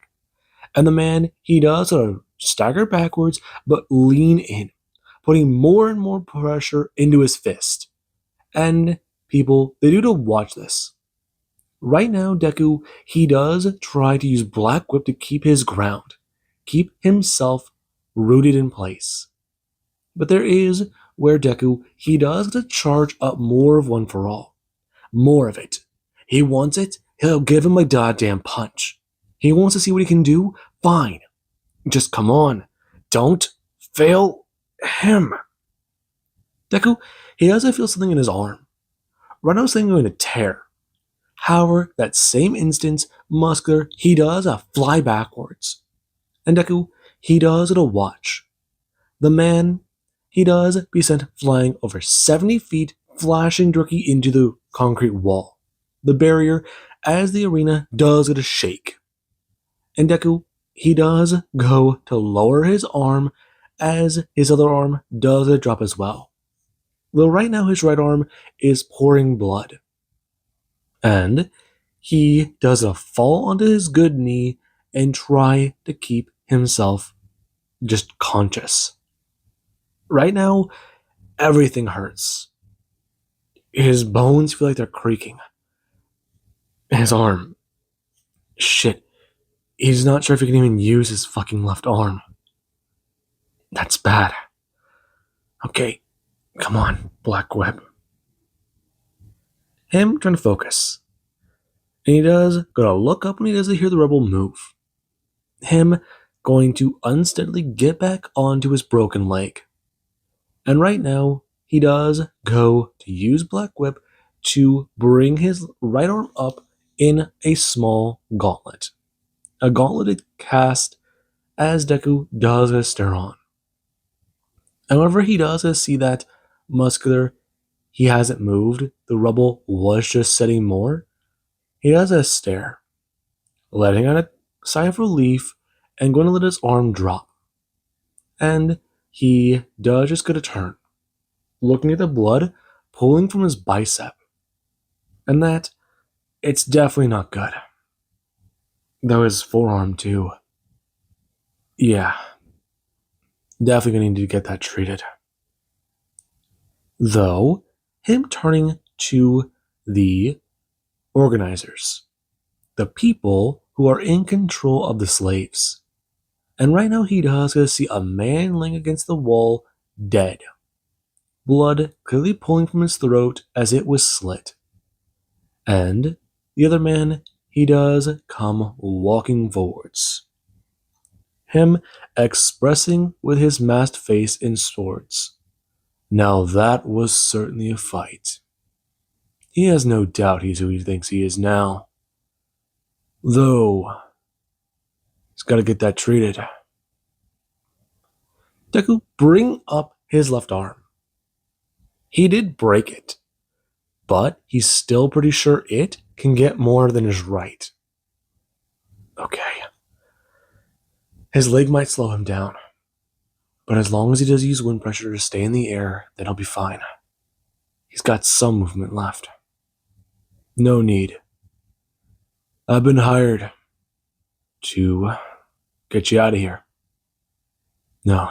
And the man, he does sort of stagger backwards, but lean in, putting more and more pressure into his fist. And people, they do to watch this. Right now, Deku, he does try to use Black Whip to keep his ground, keep himself rooted in place. But there is where Deku, he does to charge up more of One for All. More of it. He wants it, he'll give him a goddamn punch. He wants to see what he can do? Fine. Just come on. Don't fail him. Deku, he doesn't feel something in his arm. Right now, something going to tear. However, that same instant, Muscular, he does a fly backwards. And Deku, he does it a watch. The man, he does be sent flying over 70 feet, flashing directly into the concrete wall. The barrier, as the arena does get a shake. And Deku, he does go to lower his arm as his other arm does drop as well. Though right now his right arm is pouring blood. And he does fall onto his good knee and try to keep himself just conscious. Right now, everything hurts. His bones feel like they're creaking. His arm. Shit. He's not sure if he can even use his fucking left arm. That's bad. Okay, come on, Black Whip. Him trying to focus. And he does go to look up when he does hear the rebel move. Him going to unsteadily get back onto his broken leg. And right now, he does go to use Black Whip to bring his right arm up in a small gauntlet. A gauntlet cast as Deku does stare on. However, he does see that Muscular, he hasn't moved. The rubble was just setting more. He does stare, letting out a sigh of relief and going to let his arm drop. And he does just get a turn, looking at the blood pulling from his bicep. And that, it's definitely not good. Though his forearm too. Yeah. Definitely gonna need to get that treated. Though, him turning to the organizers, the people who are in control of the slaves. And right now he does see a man laying against the wall, dead. Blood clearly pulling from his throat as it was slit. And the other man, he does come walking forwards. Him expressing with his masked face in swords. Now that was certainly a fight. He has no doubt he's who he thinks he is now. Though, he's got to get that treated. Deku, bring up his left arm. He did break it, but he's still pretty sure it can get more than his right. Okay. His leg might slow him down, but as long as he does use wind pressure to stay in the air, then he'll be fine. He's got some movement left. No need. I've been hired to get you out of here. No.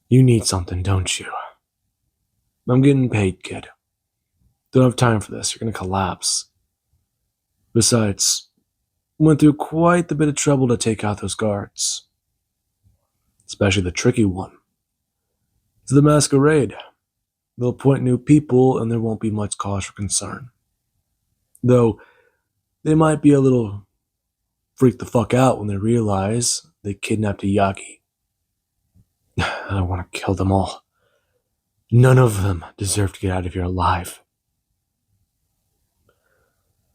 You need something, don't you? I'm getting paid, kid. Don't have time for this. You're gonna collapse. Besides, went through quite the bit of trouble to take out those guards. Especially the tricky one. It's the masquerade. They'll appoint new people and there won't be much cause for concern. Though, they might be a little freaked the fuck out when they realize they kidnapped a Yagi. I want to kill them all. None of them deserve to get out of here alive.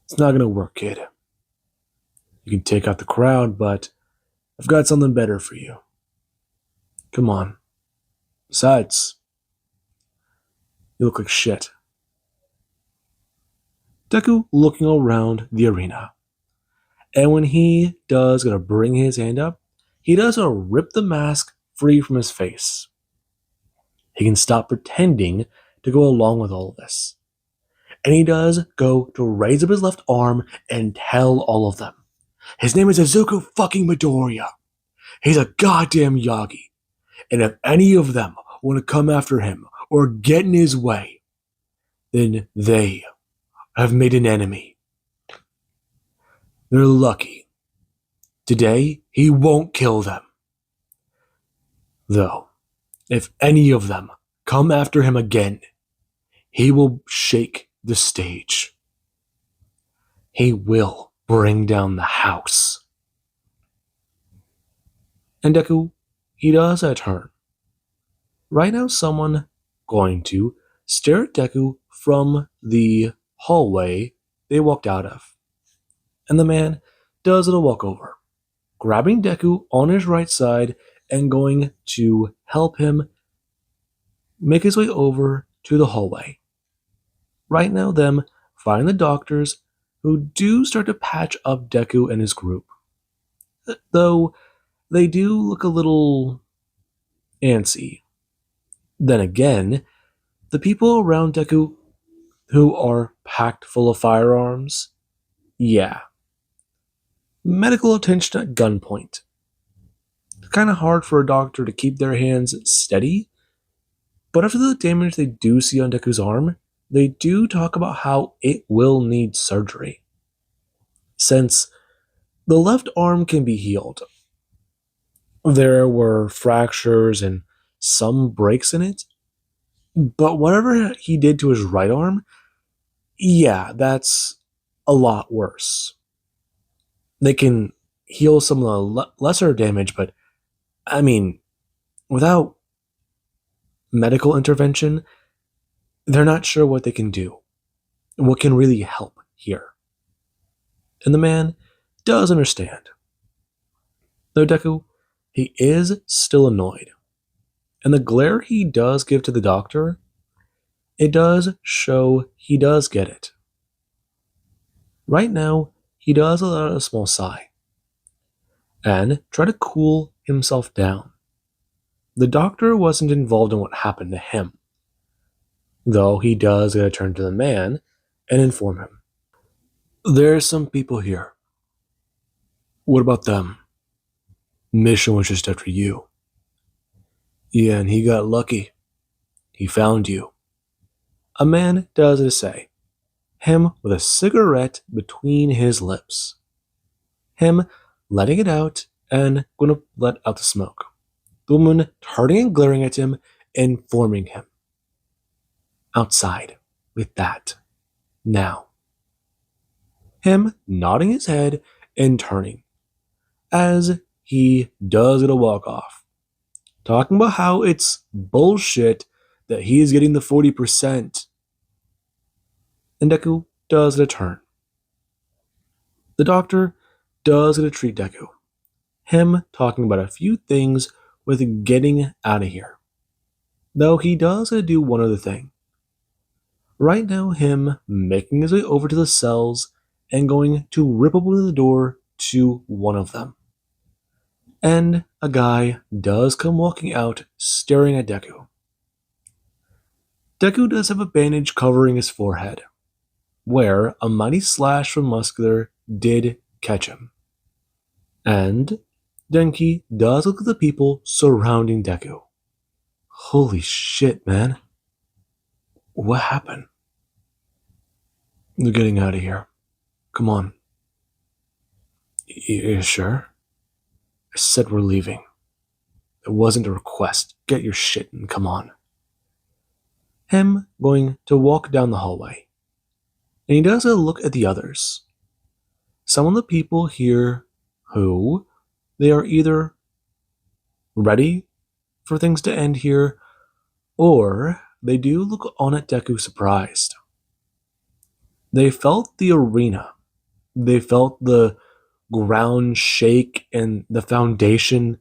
It's not gonna work, kid. You can take out the crowd, but I've got something better for you. Come on. Besides, you look like shit. Deku looking around the arena. And when he does gonna bring his hand up, he does gonna rip the mask free from his face. He can stop pretending to go along with all of this. And he does go to raise up his left arm and tell all of them. His name is Izuku fucking Midoriya. He's a goddamn Yagi. And if any of them want to come after him or get in his way, then they have made an enemy. They're lucky. Today, he won't kill them. Though, if any of them come after him again, he will shake the stage. He will bring down the house. And Deku, he does a turn. Right now, someone going to stare at Deku from the hallway they walked out of. And the man does a walk over, grabbing Deku on his right side and going to help him make his way over to the hallway. Right now, them find the doctors who do start to patch up Deku and his group. Though they do look a little antsy. Then again, the people around Deku who are packed full of firearms, yeah. Medical attention at gunpoint. It's kind of hard for a doctor to keep their hands steady, but after the damage they do see on Deku's arm, they do talk about how it will need surgery. Since the left arm can be healed. There were fractures and some breaks in it, but whatever he did to his right arm, yeah, that's a lot worse. They can heal some of the lesser damage, but I mean, without medical intervention, they're not sure what they can do, what can really help here. And the man does understand. Though Deku, he is still annoyed. And the glare he does give to the doctor, it does show he does get it. Right now, he does let out a small sigh and try to cool himself down. The doctor wasn't involved in what happened to him, though he does get to turn to the man and inform him. There are some people here. What about them? Mission was just after you. Yeah, and he got lucky. He found you. A man does as say. Him with a cigarette between his lips. Him letting it out and going to let out the smoke. The woman turning and glaring at him, informing him. Outside with that. Now. Him nodding his head and turning. As he does get a walk off. Talking about how it's bullshit that he is getting the 40%. And Deku does get a turn. The doctor does get to treat Deku. Him talking about a few things with getting out of here. Though he does get to do one other thing. Right now, him making his way over to the cells and going to rip open the door to one of them. And a guy does come walking out, staring at Deku. Deku does have a bandage covering his forehead, where a mighty slash from Muscular did catch him. And Denki does look at the people surrounding Deku. Holy shit, man. What happened? They're getting out of here. Come on. You sure? I said we're leaving. It wasn't a request. Get your shit and come on. Him going to walk down the hallway. And he does a look at the others. Some of the people here who they are either ready for things to end here, or they do look on at Deku surprised. They felt the arena. They felt the ground shake and the foundation.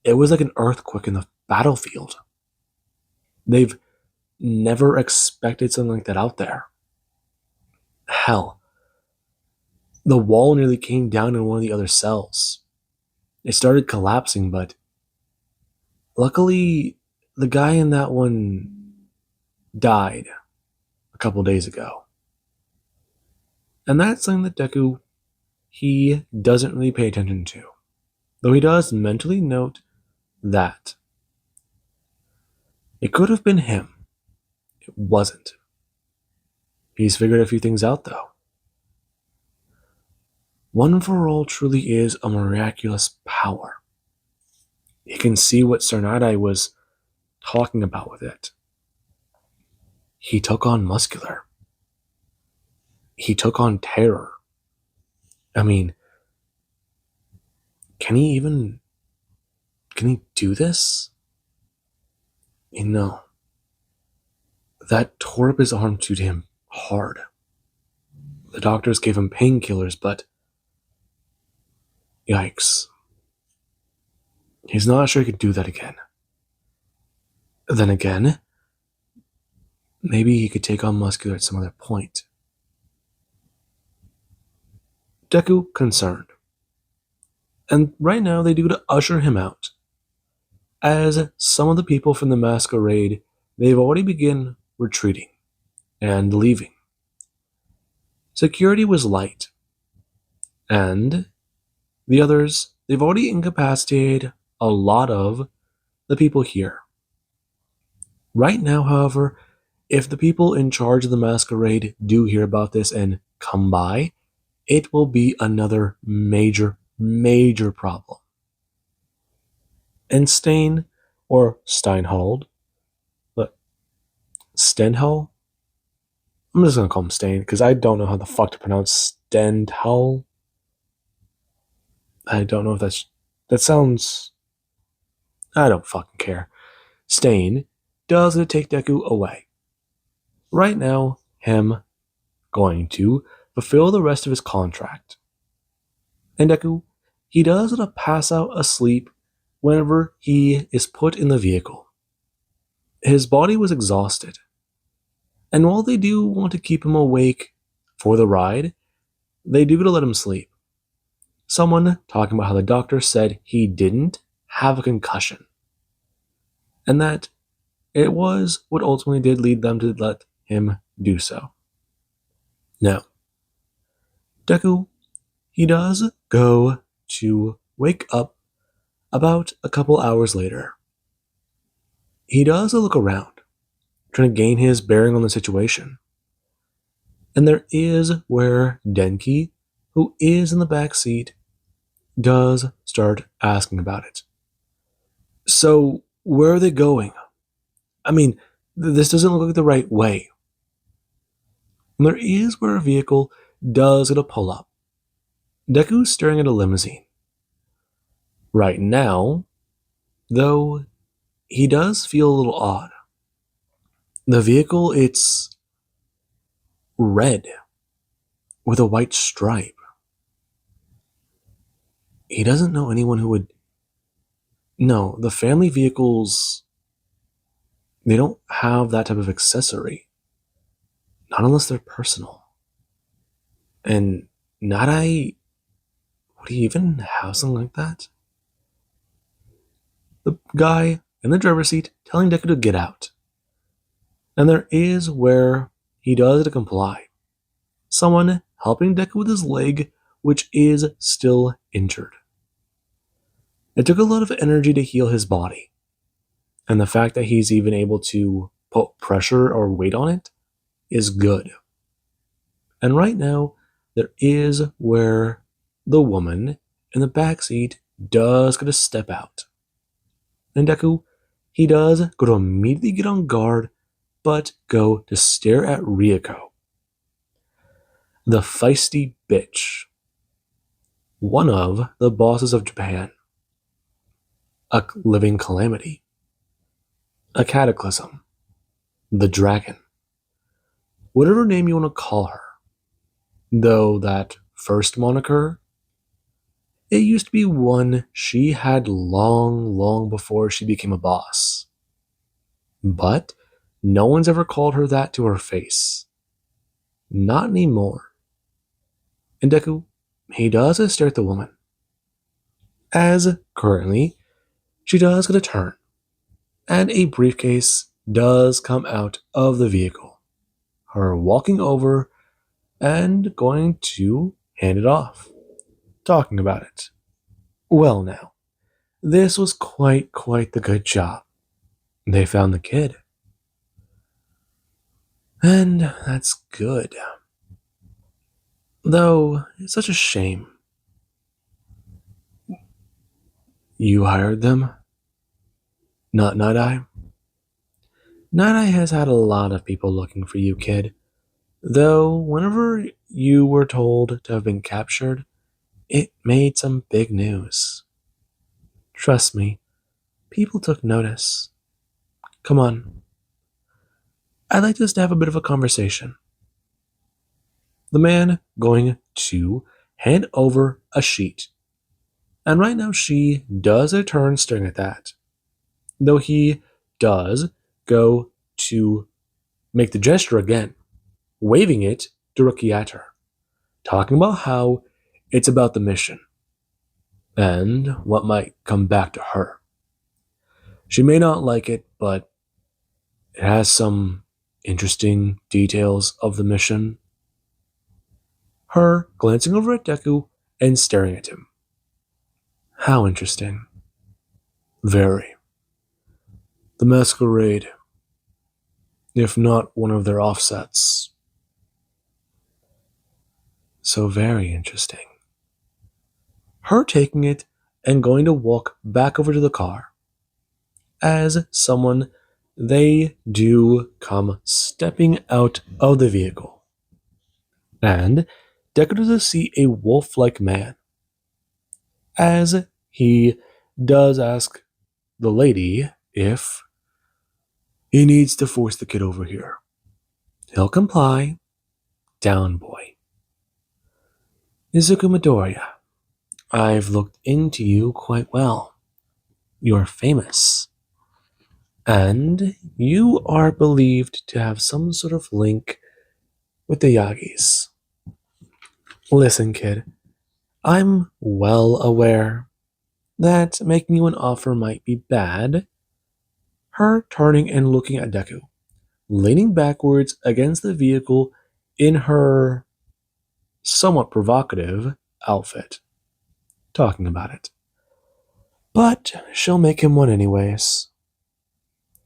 It was like an earthquake in the battlefield. They've never expected something like that out there. Hell, the wall nearly came down in one of the other cells. It started collapsing, but luckily, the guy in that one died a couple days ago. And that's something that Deku, he doesn't really pay attention to. Though he does mentally note that it could have been him. It wasn't. He's figured a few things out, though. One for All truly is a miraculous power. He can see what Tsunade was talking about with it. He took on Muscular. He took on Terror. I mean, can he do this? You know, that tore up his arm to him hard. The doctors gave him painkillers, but yikes. He's not sure he could do that again. Then again, maybe he could take on Muscular at some other point. Deku concerned. And right now they do to usher him out. As some of the people from the masquerade, they've already begun retreating and leaving. Security was light. And the others, they've already incapacitated a lot of the people here. Right now, however, if the people in charge of the masquerade do hear about this and come by, it will be another major problem. And Stain, or Steinhold, but Stenhall? I'm just gonna call him Stain, because I don't know how the fuck to pronounce Stendhal. I don't know if that sounds... I don't fucking care. Stain does take Deku away. Right now, him going to fulfill the rest of his contract. And Deku, he does pass out asleep whenever he is put in the vehicle. His body was exhausted. And while they do want to keep him awake for the ride, they do let him sleep. Someone talking about how the doctor said he didn't have a concussion. And that it was what ultimately did lead them to let him do so. Now, Deku, he does go to wake up about a couple hours later. He does look around, trying to gain his bearing on the situation. And there is where Denki, who is in the back seat, does start asking about it. So, where are they going? I mean, this doesn't look like the right way. And there is where a vehicle does pull up. Deku's staring at a limousine. Right now, though, he does feel a little odd. The vehicle, it's red with a white stripe. He doesn't know anyone who would... No, the family vehicles, they don't have that type of accessory. Not unless they're personal. And Nadai, would he even have something like that? The guy in the driver's seat telling Deku to get out. And there is where he does to comply. Someone helping Deku with his leg, which is still injured. It took a lot of energy to heal his body. And the fact that he's even able to put pressure or weight on it is good. And right now, there is where the woman in the backseat does go to step out. And Deku, he does go to immediately get on guard, but go to stare at Ryuko. The feisty bitch. One of the bosses of Japan. A living calamity. a cataclysm, the dragon, whatever name you want to call her. Though that first moniker, it used to be one she had long, long before she became a boss. But no one's ever called her that to her face. Not anymore. And Deku, he does stare at the woman. As currently, she does get a turn, and a briefcase does come out of the vehicle. Her walking over and going to hand it off, talking about it. Well now, this was quite the good job. They found the kid. And that's good. Though, it's such a shame. You hired them? Not Night Eye? Night Eye has had a lot of people looking for you, kid. Though, whenever you were told to have been captured, it made some big news. Trust me, people took notice. Come on. I'd like us to have a bit of a conversation. The man going to hand over a sheet. And right now she does a turn staring at that. Though he does go to make the gesture again, waving it directly at her, talking about how it's about the mission and what might come back to her. She may not like it, but it has some interesting details of the mission. Her glancing over at Deku and staring at him. How interesting. Very. The masquerade, if not one of their offsets. So very interesting. Her taking it and going to walk back over to the car. As someone, they do come stepping out of the vehicle. And Deku does see a wolf-like man. As he does ask the lady if he needs to force the kid over here. He'll comply. Down, boy. Izuku Midoriya, I've looked into you quite well. You're famous. And you are believed to have some sort of link with the Yagis. Listen, kid, I'm well aware that making you an offer might be bad. Her turning and looking at Deku, leaning backwards against the vehicle in her somewhat provocative outfit, talking about it. But she'll make him one anyways.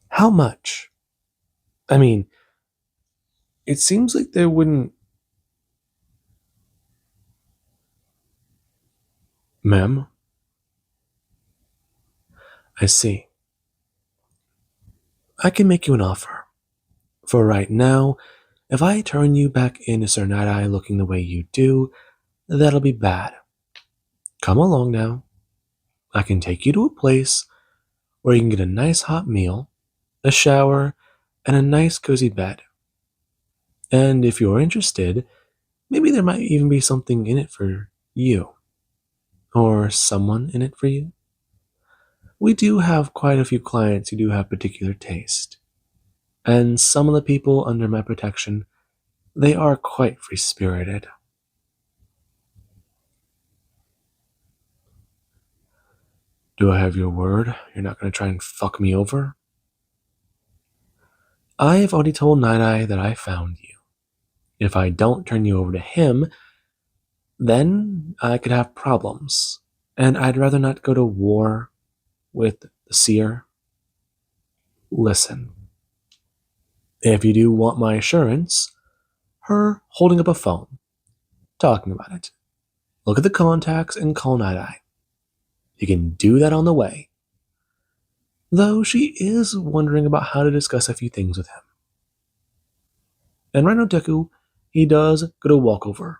How much? I mean, it seems like there wouldn't... Ma'am? I see. I can make you an offer. For right now, if I turn you back into Sir Night Eye looking the way you do, that'll be bad. Come along now. I can take you to a place where you can get a nice hot meal, a shower, and a nice cozy bed. And if you're interested, maybe there might even be something in it for you. Or someone in it for you. We do have quite a few clients who do have particular taste. And some of the people under my protection, they are quite free-spirited. Do I have your word? You're not going to try and fuck me over? I have already told Night Eye that I found you. If I don't turn you over to him, then I could have problems. And I'd rather not go to war with the seer. Listen. If you do want my assurance, her holding up a phone, talking about it. Look at the contacts and call Night Eye. You can do that on the way. Though she is wondering about how to discuss a few things with him. And right now Deku, he does go to walk over,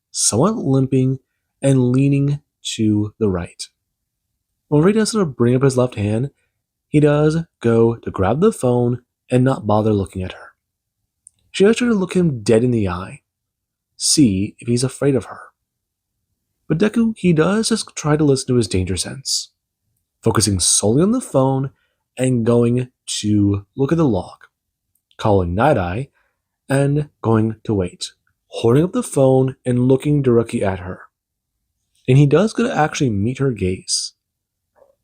somewhat limping and leaning to the right. Whenever he does sort of bring up his left hand, he does go to grab the phone and not bother looking at her. She does try to look him dead in the eye, see if he's afraid of her. But Deku, he does just try to listen to his danger sense, focusing solely on the phone and going to look at the log, calling Night Eye, and going to wait, holding up the phone and looking directly at her. And he does go to actually meet her gaze,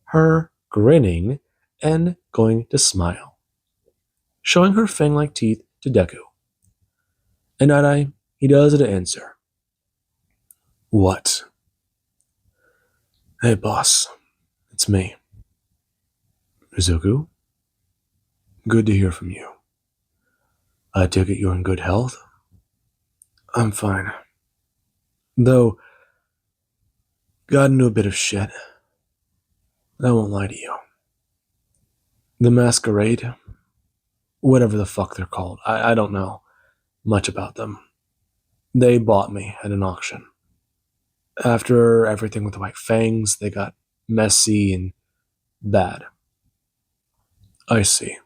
her grinning and going to smile, showing her fang-like teeth to Deku. And Night Eye, he does answer. What? Hey boss, it's me. Izuku? Good to hear from you. I take it you're in good health? I'm fine. Though, got into a bit of shit. I won't lie to you. The Masquerade, whatever the fuck they're called, I don't know much about them. They bought me at an auction. After everything with the White Fangs, they got messy and bad. I see.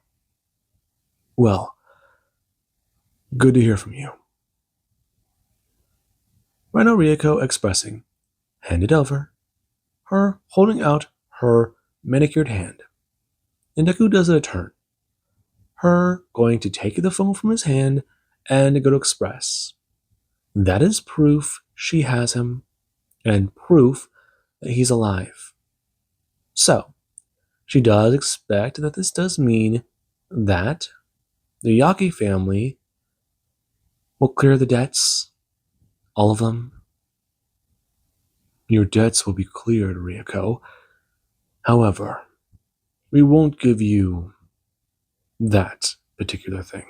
Well, good to hear from you. Right now, Ryuko expressing, hand it over, her holding out her manicured hand. And Deku does a turn, her going to take the phone from his hand and go to express. That is proof she has him, and proof that he's alive. So, she does expect that this does mean that the Yagi family will clear the debts, all of them. Your debts will be cleared, Ryuko. However, we won't give you that particular thing.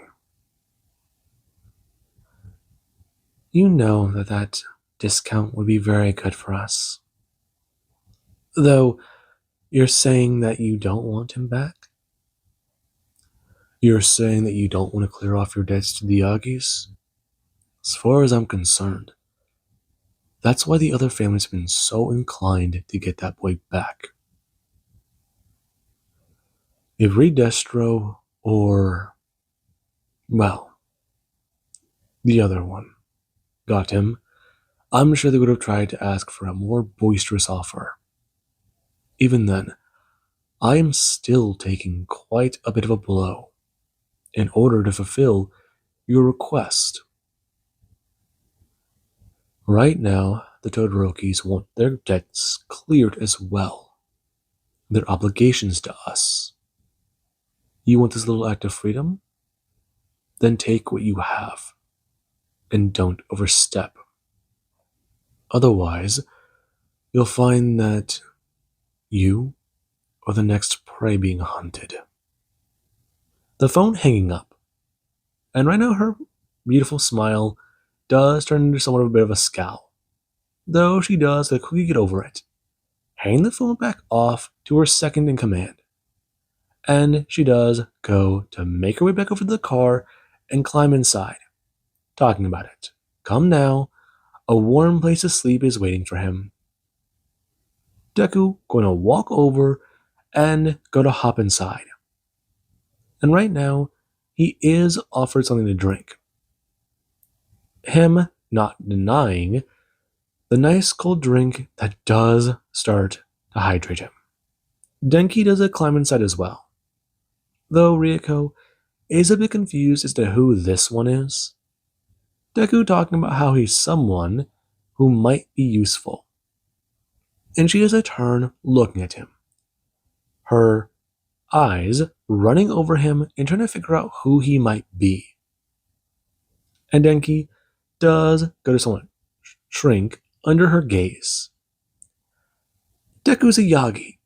You know that discount would be very good for us. Though, you're saying that you don't want him back? You're saying that you don't want to clear off your debts to the Yagis? As far as I'm concerned, that's why the other family's been so inclined to get that boy back. If Reed Destro or, well, the other one got him, I'm sure they would have tried to ask for a more boisterous offer. Even then, I am still taking quite a bit of a blow in order to fulfill your request. Right now, the Todorokis want their debts cleared as well, their obligations to us. You want this little act of freedom? Then take what you have, and don't overstep. Otherwise, you'll find that you are the next prey being hunted. The phone hanging up, and right now her beautiful smile does turn into somewhat of a bit of a scowl, though she does quickly get over it, hang the phone back off to her second in command. And she does go to make her way back over to the car and climb inside, talking about it. Come now, a warm place to sleep is waiting for him. Deku going to walk over and go to hop inside. And right now, he is offered something to drink. Him not denying the nice cold drink that does start to hydrate him. Denki does a climb inside as well, though Ryuko is a bit confused as to who this one is. Deku talking about how he's someone who might be useful. And she does a turn looking at him, her eyes running over him and trying to figure out who he might be. And Denki does go to someone shrink under her gaze. Deku's a Yagi.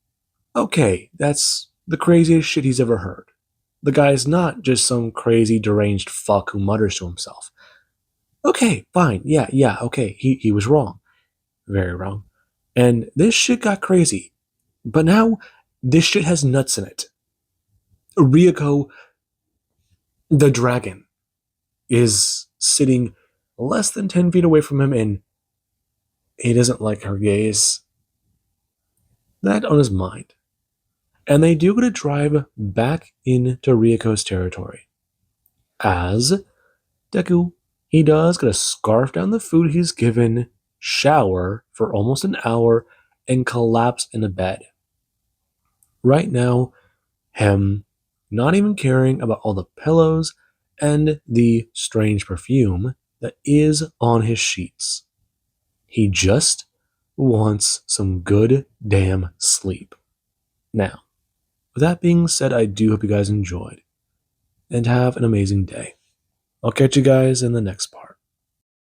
Okay, that's the craziest shit he's ever heard. The guy's not just some crazy deranged fuck who mutters to himself. Okay, fine, yeah, okay, he was wrong. Very wrong. And this shit got crazy. But now, this shit has nuts in it. Ryuko, the dragon, is sitting less than 10 feet away from him and he doesn't like her gaze. That on his mind. And they do get to drive back into Ryoko's territory. As Deku, he does get to scarf down the food he's given, shower for almost an hour, and collapse in a bed. Right now, him not even caring about all the pillows and the strange perfume that is on his sheets. He just wants some good damn sleep. Now, with that being said, I do hope you guys enjoyed and have an amazing day. I'll catch you guys in the next part.